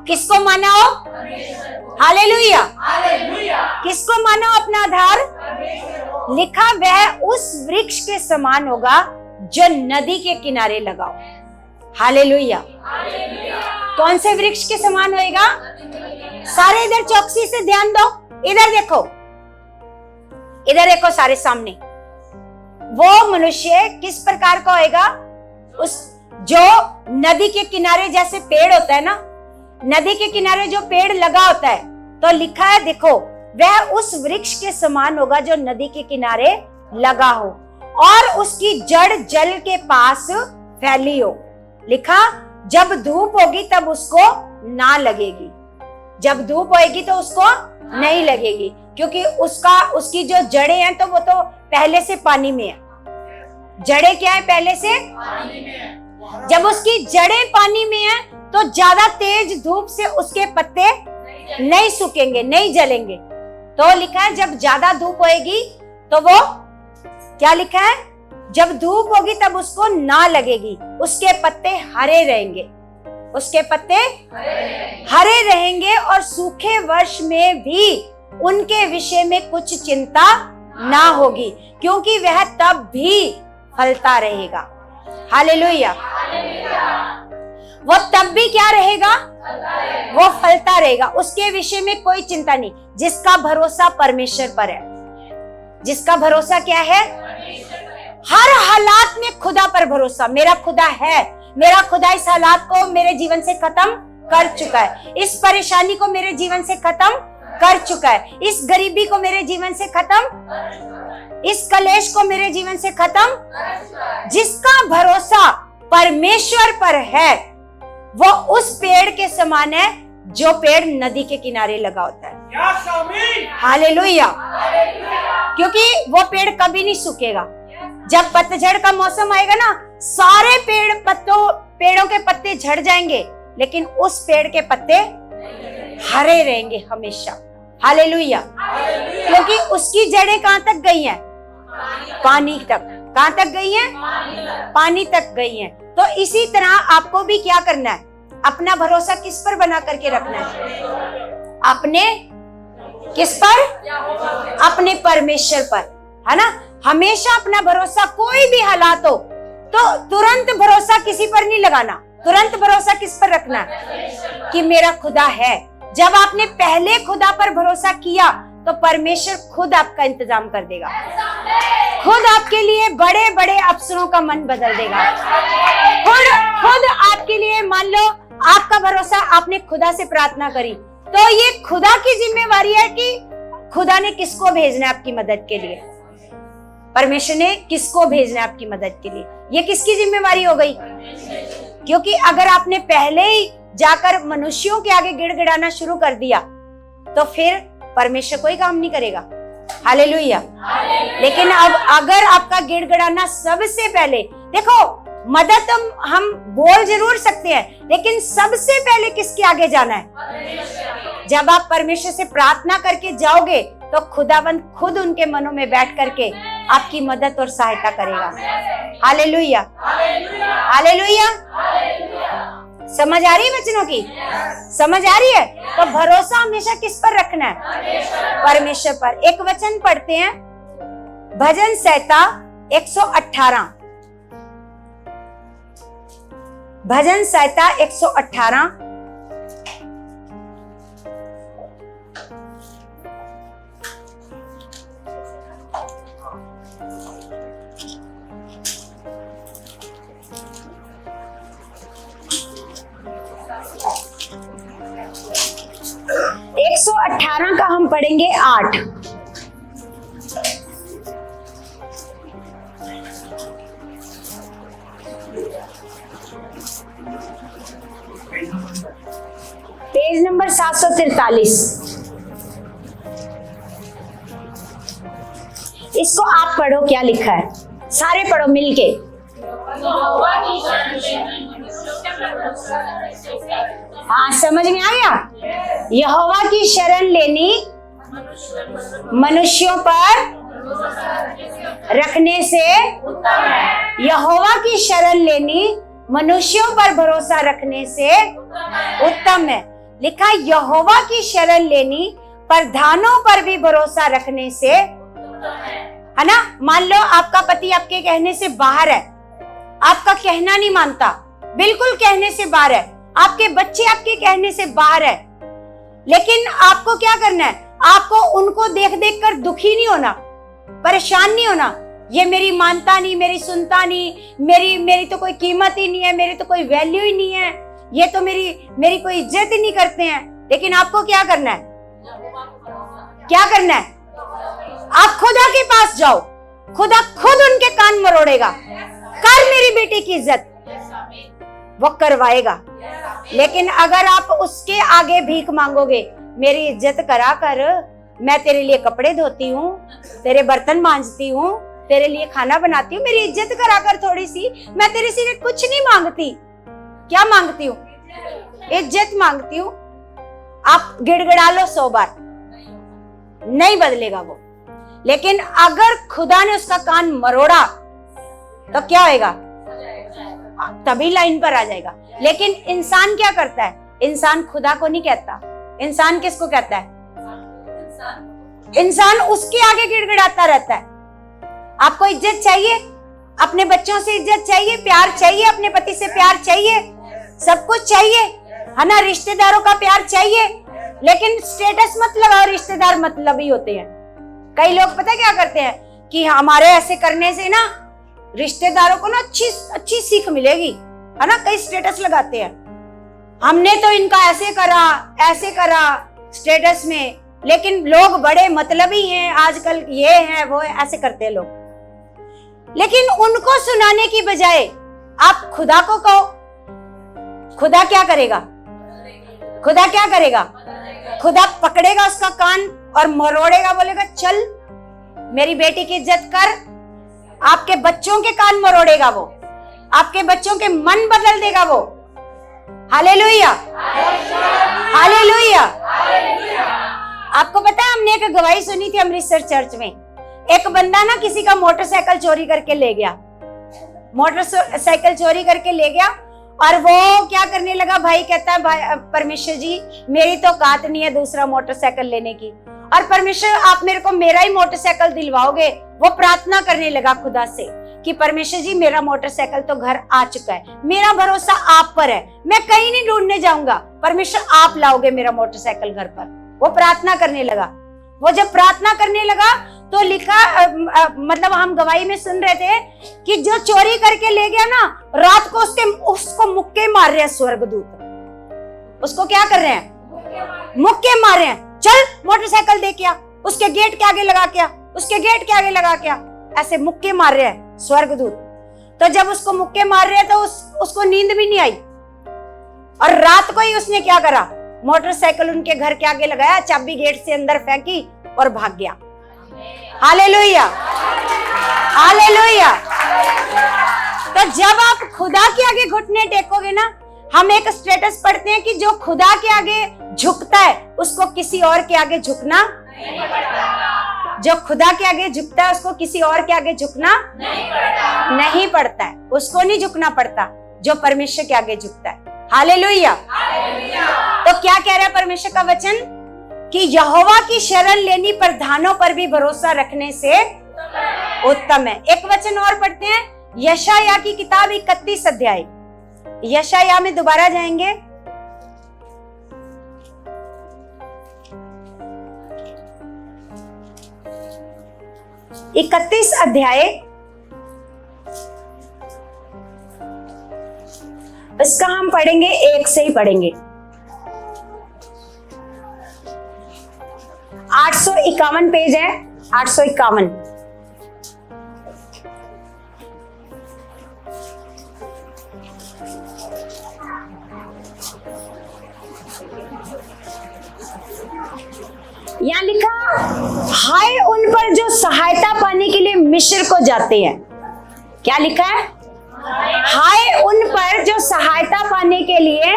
किसको माना हो? हालेलुया। किसको माना हो अपना आधार? लिखा, वह उस वृक्ष के समान होगा जो नदी के किनारे लगा हो। हालेलुया। कौन से वृक्ष के समान होएगा? सारे इधर चौकसी से ध्यान दो, इधर देखो, इधर देखो सारे सामने। वो मनुष्य किस प्रकार का होएगा? उस जो नदी के किनारे जैसे पेड़ होता है ना, नदी के किनारे जो पेड़ लगा होता है, तो लिखा है देखो, वह उस वृक्ष के समान होगा जो नदी के किनारे लगा हो और उसकी जड़ जल के पास फैली हो। लिखा, जब धूप होगी तब उसको ना लगेगी, जब धूप होएगी तो उसको नहीं लगेगी, क्योंकि उसकी जो जड़ें हैं तो वो तो पहले से पानी में है। जड़ें क्या है? पहले से पानी में है। जब उसकी जड़ें पानी में है तो ज्यादा तेज धूप से उसके पत्ते नहीं सूखेंगे, नहीं जलेंगे। तो लिखा है जब ज्यादा धूप होएगी तो वो, क्या लिखा है? जब धूप होगी तब उसको ना लगेगी, उसके पत्ते हरे रहेंगे, उसके पत्ते हरे रहेंगे और सूखे वर्ष में भी उनके विषय में कुछ चिंता ना होगी, क्योंकि वह तब भी फलता रहेगा। हालेलुया। वो तब भी क्या रहेगा? वो फलता रहेगा, उसके विषय में कोई चिंता नहीं। जिसका भरोसा परमेश्वर पर है, जिसका भरोसा क्या है? हर हालात में खुदा पर भरोसा। मेरा खुदा है, मेरा खुदा इस हालात को मेरे जीवन से खत्म कर चुका है, इस परेशानी को मेरे जीवन से खत्म कर चुका है, इस गरीबी को मेरे जीवन से खत्म, इस कलेश को मेरे जीवन से खत्म। जिसका भरोसा परमेश्वर पर है वो उस पेड़ के समान है जो पेड़ नदी के किनारे लगा होता है। हालेलुया। क्योंकि वो पेड़ कभी नहीं सूखेगा। जब पतझड़ का मौसम आएगा ना, सारे पेड़ों के पत्ते झड़ जाएंगे, लेकिन उस पेड़ के पत्ते हरे रहेंगे हमेशा। हालेलुया। क्योंकि उसकी जड़ें कहां तक गई हैं? पानी तक। कहां तक गई हैं? पानी तक गई हैं। तो इसी तरह आपको भी क्या करना है? अपना भरोसा किस पर बना करके रखना है? अपने किस पर? अपने परमेश्वर पर, है ना। हमेशा अपना भरोसा, कोई भी हालात हो तो तुरंत भरोसा किसी पर नहीं लगाना, तुरंत भरोसा किस पर रखना है? कि मेरा खुदा है। जब आपने पहले खुदा पर भरोसा किया तो परमेश्वर खुद आपका इंतजाम कर देगा, खुद आपके लिए बड़े बड़े अफसरों का मन बदल देगा। खुद आपके लिए, मान लो आपका भरोसा, आपने खुदा से प्रार्थना करी, तो ये खुदा की जिम्मेवारी है कि खुदा ने किसको भेजना है आपकी मदद के लिए, परमेश्वर ने किसको भेजना है आपकी मदद के लिए, ये किसकी जिम्मेवारी हो गई? क्योंकि अगर आपने पहले ही जाकर मनुष्यों के आगे गिड़गिड़ाना शुरू कर दिया तो फिर परमेश्वर कोई काम नहीं करेगा। हालेलुया। लेकिन अब अगर आपका गिड़गिड़ाना सबसे पहले, देखो मदद हम बोल जरूर सकते हैं, लेकिन सबसे पहले किसके आगे जाना है? जब आप परमेश्वर से प्रार्थना करके जाओगे तो खुदावंद खुद उनके मनों में बैठ करके आपकी मदद और सहायता करेगा। हालेलुया। हालेलुया। समझ आ रही है वचनों की? समझ आ रही है? तो भरोसा हमेशा किस पर रखना है? परमेश्वर पर। एक वचन पढ़ते हैं, भजन संहिता 118, भजन संहिता 118, एक 118 का हम पढ़ेंगे 8। Page number 743। इसको आप पढ़ो, क्या लिखा है, सारे पढ़ो मिलके। हाँ, समझ में आ गया? यहोवा की शरण लेनी मनुष्यों पर रखने से, यहोवा की शरण लेनी मनुष्यों पर भरोसा रखने से उत्तम है। लिखा यहोवा की शरण लेनी प्रधानों पर भी भरोसा रखने से, है ना। मान लो आपका पति आपके कहने से बाहर है, आपका कहना नहीं मानता, बिल्कुल कहने से बाहर है, आपके बच्चे आपके कहने से बाहर है, लेकिन आपको क्या करना है? आपको उनको देख देख कर दुखी नहीं होना, परेशान नहीं होना, ये मेरी मानता नहीं, मेरी सुनता नहीं, मेरी तो कोई कीमत ही नहीं है, मेरी तो कोई वैल्यू ही नहीं है, ये तो मेरी कोई इज्जत ही नहीं करते हैं। लेकिन आपको क्या करना है? क्या करना है? आप खुदा के पास जाओ, खुदा खुद उनके कान मरोड़ेगा, कर मेरी बेटी की इज्जत, वो करवाएगा। लेकिन अगर आप उसके आगे भीख मांगोगे, मेरी इज्जत करा कर, मैं तेरे लिए कपड़े धोती हूँ, तेरे बर्तन मांजती हूँ, तेरे लिए खाना बनाती हूँ, मेरी इज्जत करा कर थोड़ी सी, मैं तेरे से कुछ नहीं मांगती। क्या मांगती हूँ? इज्जत मांगती हूँ। आप गिड़गिड़ा लो 100 बार, नहीं बदलेगा वो। लेकिन अगर खुदा ने उसका कान मरोड़ा तो क्या होएगा? तभी लाइन पर आ जाएगा। लेकिन इंसान क्या करता है? इंसान खुदा को नहीं कहता, इंसान किसको कहता है? इंसान उसके आगे गिड़गिड़ाता रहता है। आपको इज्जत चाहिए, अपने बच्चों से इज्जत चाहिए, प्यार चाहिए, अपने पति से प्यार चाहिए, सब कुछ चाहिए, है ना, रिश्तेदारों का प्यार चाहिए, लेकिन स्टेटस मत लगाओ, रिश्तेदार मतलबी होते हैं। कई लोग पता क्या करते हैं कि हमारे ऐसे करने से ना रिश्तेदारों को ना अच्छी सीख मिलेगी, है ना। कई स्टेटस लगाते हैं, हमने तो इनका ऐसे करा स्टेटस में, लेकिन लोग बड़े मतलबी हैं आजकल, ये है वो है, ऐसे करते हैं लोग। लेकिन उनको सुनाने की बजाय आप खुदा को कहो। खुदा क्या करेगा? खुदा क्या करेगा? खुदा पकड़ेगा उसका कान और मरोड़ेगा, बोलेगा चल मेरी बेटी की इज्जत कर। आपके बच्चों के कान मरोड़ेगा वो, आपके बच्चों के मन बदल देगा वो। Hallelujah, hallelujah. आपको पता है, हमने एक गवाही सुनी थी अमृतसर चर्च में। एक बंदा ना किसी का मोटरसाइकिल चोरी करके ले गया, मोटरसाइकिल चोरी करके ले गया, और वो क्या करने लगा, भाई कहता है भाई परमेश्वर जी मेरी तो औकात नहीं है दूसरा मोटरसाइकिल लेने की, और परमेश्वर आप मेरे को मेरा ही मोटरसाइकिल दिलवाओगे। वो प्रार्थना करने लगा खुदा से कि परमेश्वर जी मेरा मोटरसाइकिल तो घर आ चुका है, मेरा भरोसा आप पर है, मैं कहीं नहीं ढूंढने जाऊंगा, परमेश्वर आप लाओगे मेरा मोटरसाइकिल घर पर। वो प्रार्थना करने लगा। वो जब प्रार्थना करने लगा तो लिखा मतलब हम गवाही में सुन रहे थे कि जो चोरी करके ले गया ना, रात को उसको मुक्के मार रहे हैं स्वर्गदूत। उसको क्या कर रहे हैं? मुक्के मार रहे हैं। चल मोटरसाइकिल दे क्या, उसके गेट के आगे लगा क्या, उसके गेट के आगे लगा क्या, ऐसे मुक्के मार रहे हैं स्वर्गदूत। तो जब उसको मुक्के मार रहे हैं तो उसको नींद भी नहीं आई, और रात को ही उसने क्या करा, मोटरसाइकिल उनके घर के आगे लगाया, चाबी गेट से अंदर फेंकी और भाग गया। Hallelujah, hallelujah. तो जब आप खुदा के आगे घुटने टेकोगे ना, हम एक स्टेटस पढ़ते हैं कि जो खुदा के आगे झुकता है उसको किसी और के आगे झुकना नहीं पड़ता। जो खुदा के आगे झुकता है उसको किसी और के आगे झुकना नहीं पड़ता है, उसको नहीं झुकना पड़ता जो परमेश्वर के आगे झुकता है। हालेलुया। तो क्या कह रहा है परमेश्वर का वचन कि यहोवा की शरण लेनी प्रधानों पर भी भरोसा रखने से उत्तम है। एक वचन और पढ़ते हैं, यशाया की किताब 31 अध्याय। यशाया में दोबारा जाएंगे। इकतीस अध्याय, इसका हम पढ़ेंगे, एक से ही पढ़ेंगे। 851 पेज है, 851। यहां लिखा, हाय उन पर जो सहायता पाने के लिए मिस्र को जाते हैं। क्या लिखा है? हाय उन पर जो सहायता पाने के लिए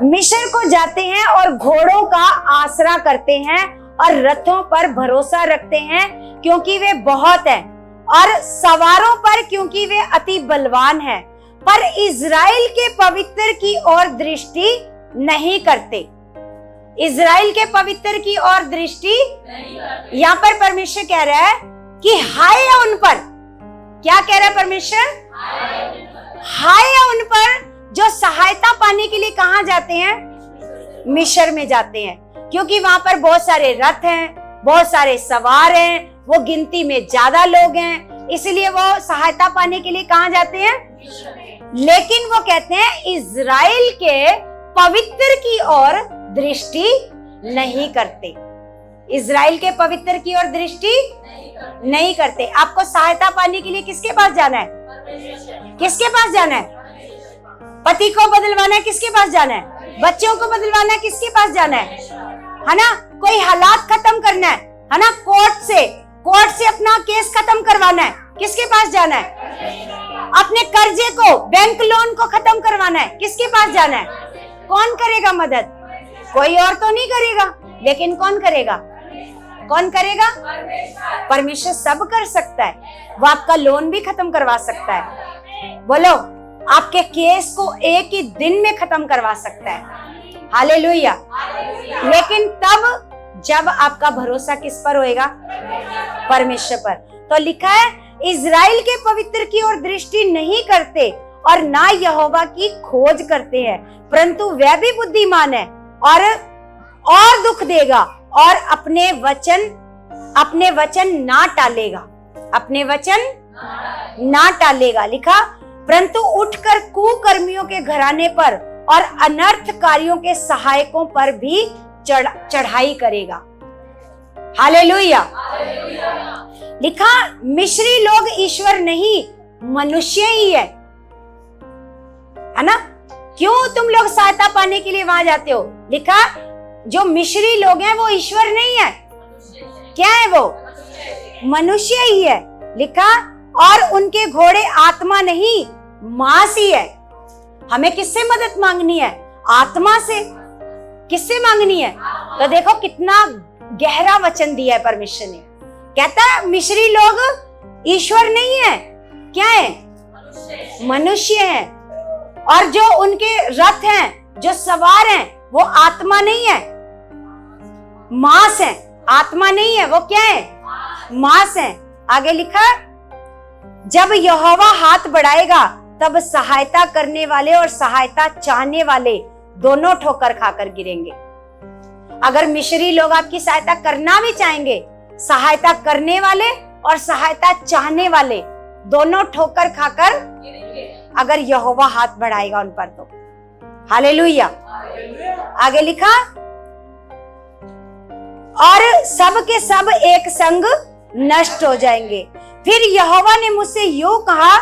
मिस्र को जाते हैं और घोड़ों का आसरा करते हैं और रथों पर भरोसा रखते हैं क्योंकि वे बहुत हैं, और सवारों पर क्योंकि वे अति बलवान हैं, पर इज़राइल के पवित्र की ओर दृष्टि नहीं करते। इज़राइल के पवित्र की ओर दृष्टि, यहाँ पर परमेश्वर कह रहा है कि हाय है उन पर। क्या कह रहा है परमेश्वर? हाय है उन पर जो सहायता पाने के लिए कहां जाते हैं? मिस्र में जाते हैं, क्योंकि वहां पर बहुत सारे रथ हैं, बहुत सारे सवार हैं, वो गिनती में ज्यादा लोग हैं, इसलिए वो सहायता पाने के लिए कहां जाते हैं? लेकिन वो कहते हैं इज़राइल के पवित्र की ओर दृष्टि नहीं करते। इज़राइल के पवित्र की ओर दृष्टि नहीं करते। आपको सहायता पाने के लिए किसके पास जाना है? किसके पास जाना है? पति को बदलवाना है, किसके पास जाना है? बच्चों को बदलवाना है, किसके पास जाना है ना? कोई हालात खत्म करना है ना? कोर्ट से अपना केस खत्म करवाना है, किसके पास जाना है? अपने कर्जे को, बैंक लोन को खत्म करवाना है, किसके पास जाना है? कौन करेगा मदद? कोई और तो नहीं करेगा, लेकिन कौन करेगा? कौन करेगा? परमेश्वर सब कर सकता है। वो आपका लोन भी खत्म करवा सकता है। बोलो, आपके केस को एक ही दिन में खत्म करवा सकता है। हालेलुया। लेकिन तब जब आपका भरोसा किस पर होएगा? परमेश्वर पर। तो लिखा है इज़राइल के पवित्र की ओर दृष्टि नहीं करते और ना यहोवा की खोज करते हैं, परंतु वह भी बुद्धिमान है और दुख देगा और अपने वचन ना टालेगा। अपने वचन ना टालेगा। लिखा, परंतु उठकर कुकर्मियों के घराने पर और अनर्थकारियों के सहायकों पर भी चढ़ाई करेगा। हालेलुया। लिखा, मिस्री लोग ईश्वर नहीं मनुष्य ही है ना? क्यों तुम लोग सहायता पाने के लिए वहां जाते हो? लिखा, जो मिस्री लोग हैं वो ईश्वर नहीं है। क्या है वो? मनुष्य ही है। लिखा, और उनके घोड़े आत्मा नहीं मांस ही है। हमें किससे मदद मांगनी है? आत्मा से। किससे मांगनी है? तो देखो कितना गहरा वचन दिया है परमेश्वर ने। कहता है मिस्री लोग ईश्वर नहीं है, क्या है? मनुष्य है। और जो उनके रथ हैं, जो सवार हैं, वो आत्मा नहीं है, मांस है। आत्मा नहीं है, वो क्या है? मांस है। आगे लिखा, जब यहोवा हाथ बढ़ाएगा तब सहायता करने वाले और सहायता चाहने वाले दोनों ठोकर खाकर गिरेंगे। अगर मिस्री लोग आपकी सहायता करना भी चाहेंगे, सहायता करने वाले और सहायता चाहने वाले दोनों ठोकर खाकर अगर यहोवा हाथ बढ़ाएगा उन पर तो। हालेलुया। आगे लिखा, और सब के सब एक संग नष्ट हो जाएंगे। फिर यहोवा ने मुझसे यूं कहा,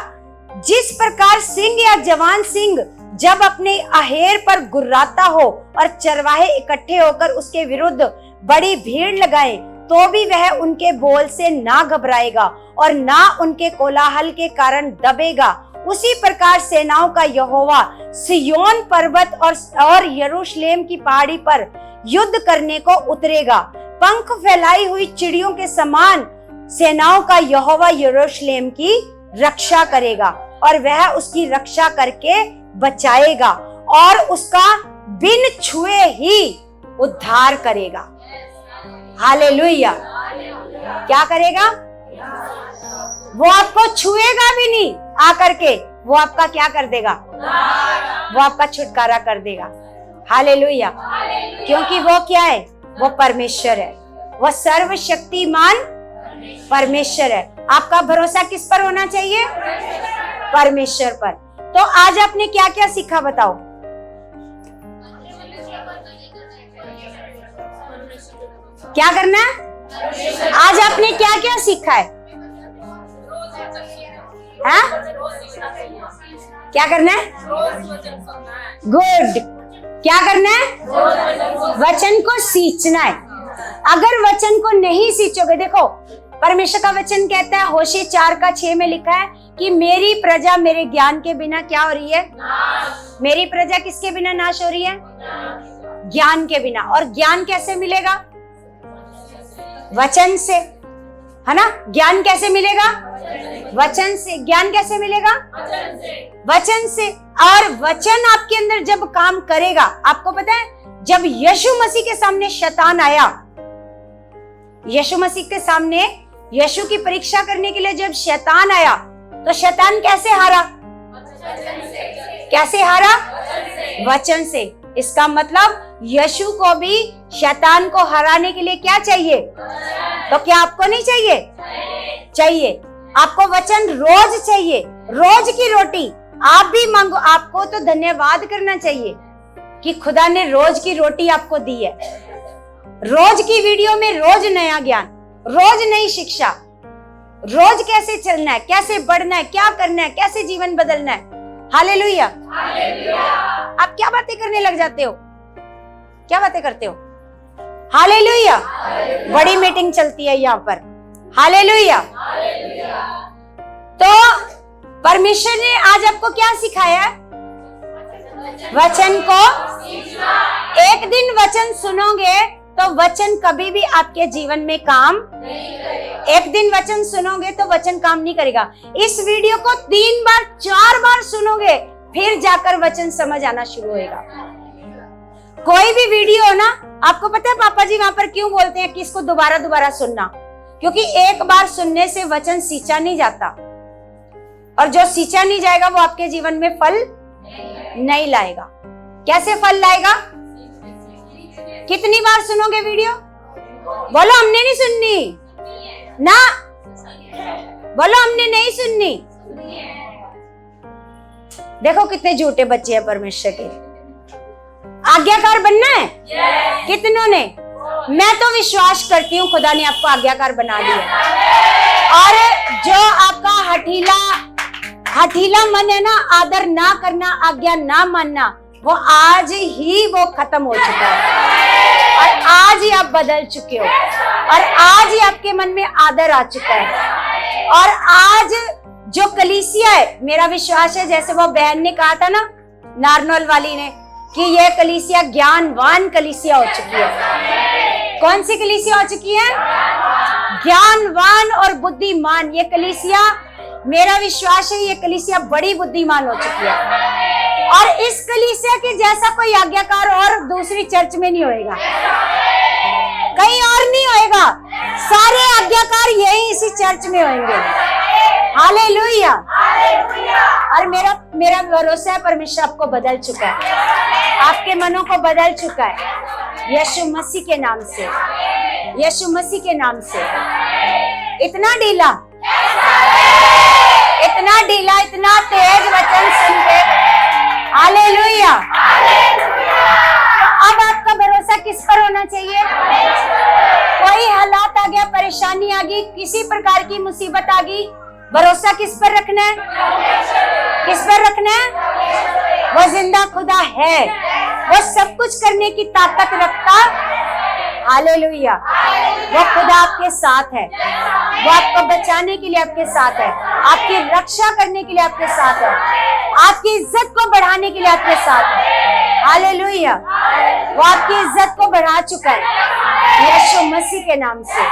जिस प्रकार सिंह या जवान सिंह जब अपने अहेर पर गुर्राता हो और चरवाहे इकट्ठे होकर उसके विरुद्ध बड़ी भीड़ लगाएं, तो भी वह उनके बोल से ना घबराएगा और ना उनके कोलाहल के कारण दबेगा, उसी प्रकार सेनाओं का यहोवा सिय्योन पर्वत और यरूशलेम की पहाड़ी पर युद्ध करने को उतरेगा। पंख फैलाई हुई चिड़ियों के समान सेनाओं का यहोवा यरूशलेम की रक्षा करेगा और वह उसकी रक्षा करके बचाएगा और उसका बिन छुए ही उद्धार करेगा। हालेलुया। क्या करेगा? वो आपको छुएगा भी नहीं आकर के, वो आपका क्या कर देगा? वो आपका छुटकारा कर देगा। हालेलुया। क्योंकि वो क्या है? वो परमेश्वर है, वो सर्वशक्तिमान परमेश्वर है। आपका भरोसा किस पर होना चाहिए? परमेश्वर पर। तो आज आपने क्या क्या सीखा बताओ? क्या करना है? आज आपने क्या क्या सीखा है? हाँ? क्या करना है? गुड। क्या करना है? वचन को सींचना है। अगर वचन को नहीं सींचोगे, देखो परमेश्वर का वचन कहता है, होशे 4:6 में लिखा है कि मेरी प्रजा मेरे ज्ञान के बिना क्या हो रही है? मेरी प्रजा किसके बिना नाश हो रही है? ज्ञान के बिना। और ज्ञान कैसे मिलेगा? वचन से, है ना? ज्ञान कैसे मिलेगा? वचन से। ज्ञान कैसे मिलेगा? वचन से। और वचन आपके अंदर जब काम करेगा, आपको पता है जब यीशु मसीह के सामने शैतान आया, यीशु मसीह के सामने यीशु की परीक्षा करने के लिए जब शैतान आया, तो शैतान कैसे हारा? कैसे हारा? वचन से। इसका मतलब यीशु को भी शैतान को हराने के लिए क्या चाहिए? तो क्या आपको नहीं चाहिए? चाहिए। आपको वचन रोज चाहिए, रोज की रोटी आप भी मांगो। आपको तो धन्यवाद करना चाहिए कि खुदा ने रोज की रोटी आपको दी है। रोज की वीडियो में रोज नया ज्ञान, रोज नई शिक्षा, रोज कैसे चलना है, कैसे बढ़ना है, क्या करना है, कैसे जीवन बदलना है। हालेलुया। आप क्या बातें करने लग जाते हो? क्या बातें करते हो? हालेलुया। बड़ी मीटिंग चलती है यहाँ पर। हालेलुया। तो परमेश्वर ने आज आपको क्या सिखाया है? वचन को। एक दिन वचन सुनोगे तो वचन कभी भी आपके जीवन में काम एक दिन वचन सुनोगे तो वचन काम नहीं करेगा। इस वीडियो को 3 बार 4 बार सुनोगे, फिर जाकर वचन समझ आना शुरू होगा। कोई भी वीडियो हो ना, आपको पता है पापा जी वहां पर क्यों बोलते हैं कि इसको दोबारा दोबारा सुनना? क्योंकि एक बार सुनने से वचन सींचा नहीं जाता, और जो सींचा नहीं जाएगा वो आपके जीवन में फल नहीं लाएगा। कैसे फल लाएगा? कितनी बार सुनोगे वीडियो? बोलो हमने नहीं सुननी ना, बोलो हमने नहीं सुननी। देखो कितने झूठे बच्चे हैं परमेश्वर के। आज्ञाकार बनना है कितनों ने? मैं तो विश्वास करती हूँ खुदा ने आपको आज्ञाकार बना दिया, और जो आपका हठीला मन है ना, आदर ना करना, आज्ञा ना मानना, वो आज ही वो खत्म हो चुका है, और आज ही आप बदल चुके हो, और आज ही आपके मन में आदर आ चुका है। और आज जो कलीसिया है, मेरा विश्वास है जैसे वो बहन ने कहा था ना, नारनौल वाली ने, कि ये कलीसिया ज्ञानवान कलीसिया हो चुकी है। कौन सी कलीसिया हो चुकी है? ज्ञानवान और बुद्धिमान। ये कलीसिया, मेरा विश्वास है ये कलीसिया बड़ी बुद्धिमान हो चुकी है, और इस कलीसिया के जैसा कोई आज्ञाकार और दूसरी चर्च में नहीं होएगा, कहीं और नहीं होएगा। सारे आज्ञाकार यही इसी चर्च में होंगे। हालेलुया। और मेरा भरोसा है परमेश्वर आपको बदल चुका है, आपके मनों को बदल चुका है यीशु मसीह के नाम से, यीशु मसीह के नाम से। इतना ढीला, इतना तेज वचन सुन के। हालेलुया। अब आपका भरोसा किस पर होना चाहिए? कोई हालात आ गया, परेशानी आ गई, किसी प्रकार की मुसीबत आ गई, भरोसा किस पर रखना है? किस पर रखना है? वो जिंदा खुदा है, वो सब कुछ करने की ताकत रखता। हालेलुया। वो खुदा आपके साथ है, वो आपको बचाने के लिए आपके साथ है, आपकी रक्षा करने के लिए आपके साथ है, आपकी इज्जत को बढ़ाने के लिए आपके साथ है। हालेलुया। वो आपकी इज्जत को बढ़ा चुका है यीशु मसीह के नाम से।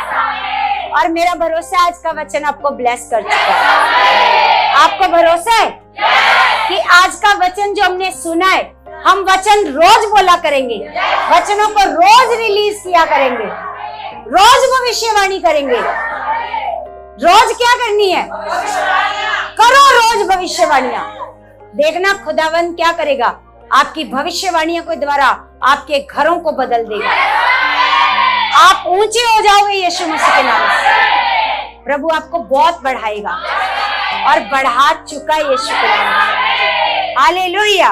और मेरा भरोसा आज का वचन आपको ब्लेस कर चुका है। आपको भरोसा है कि आज का वचन जो हमने सुना है, हम वचन रोज बोला करेंगे, वचनों को रोज रिलीज किया करेंगे, रोज भविष्यवाणी करेंगे। रोज क्या करनी है? करो रोज भविष्यवाणियां। देखना खुदावंद क्या करेगा, आपकी भविष्यवाणियों के द्वारा आपके घरों को बदल देगा। आप ऊंचे हो जाओगे यीशु मसीह के नाम से। प्रभु आपको बहुत बढ़ाएगा और बढ़ा चुका है यीशु के नाम से। हालेलुया।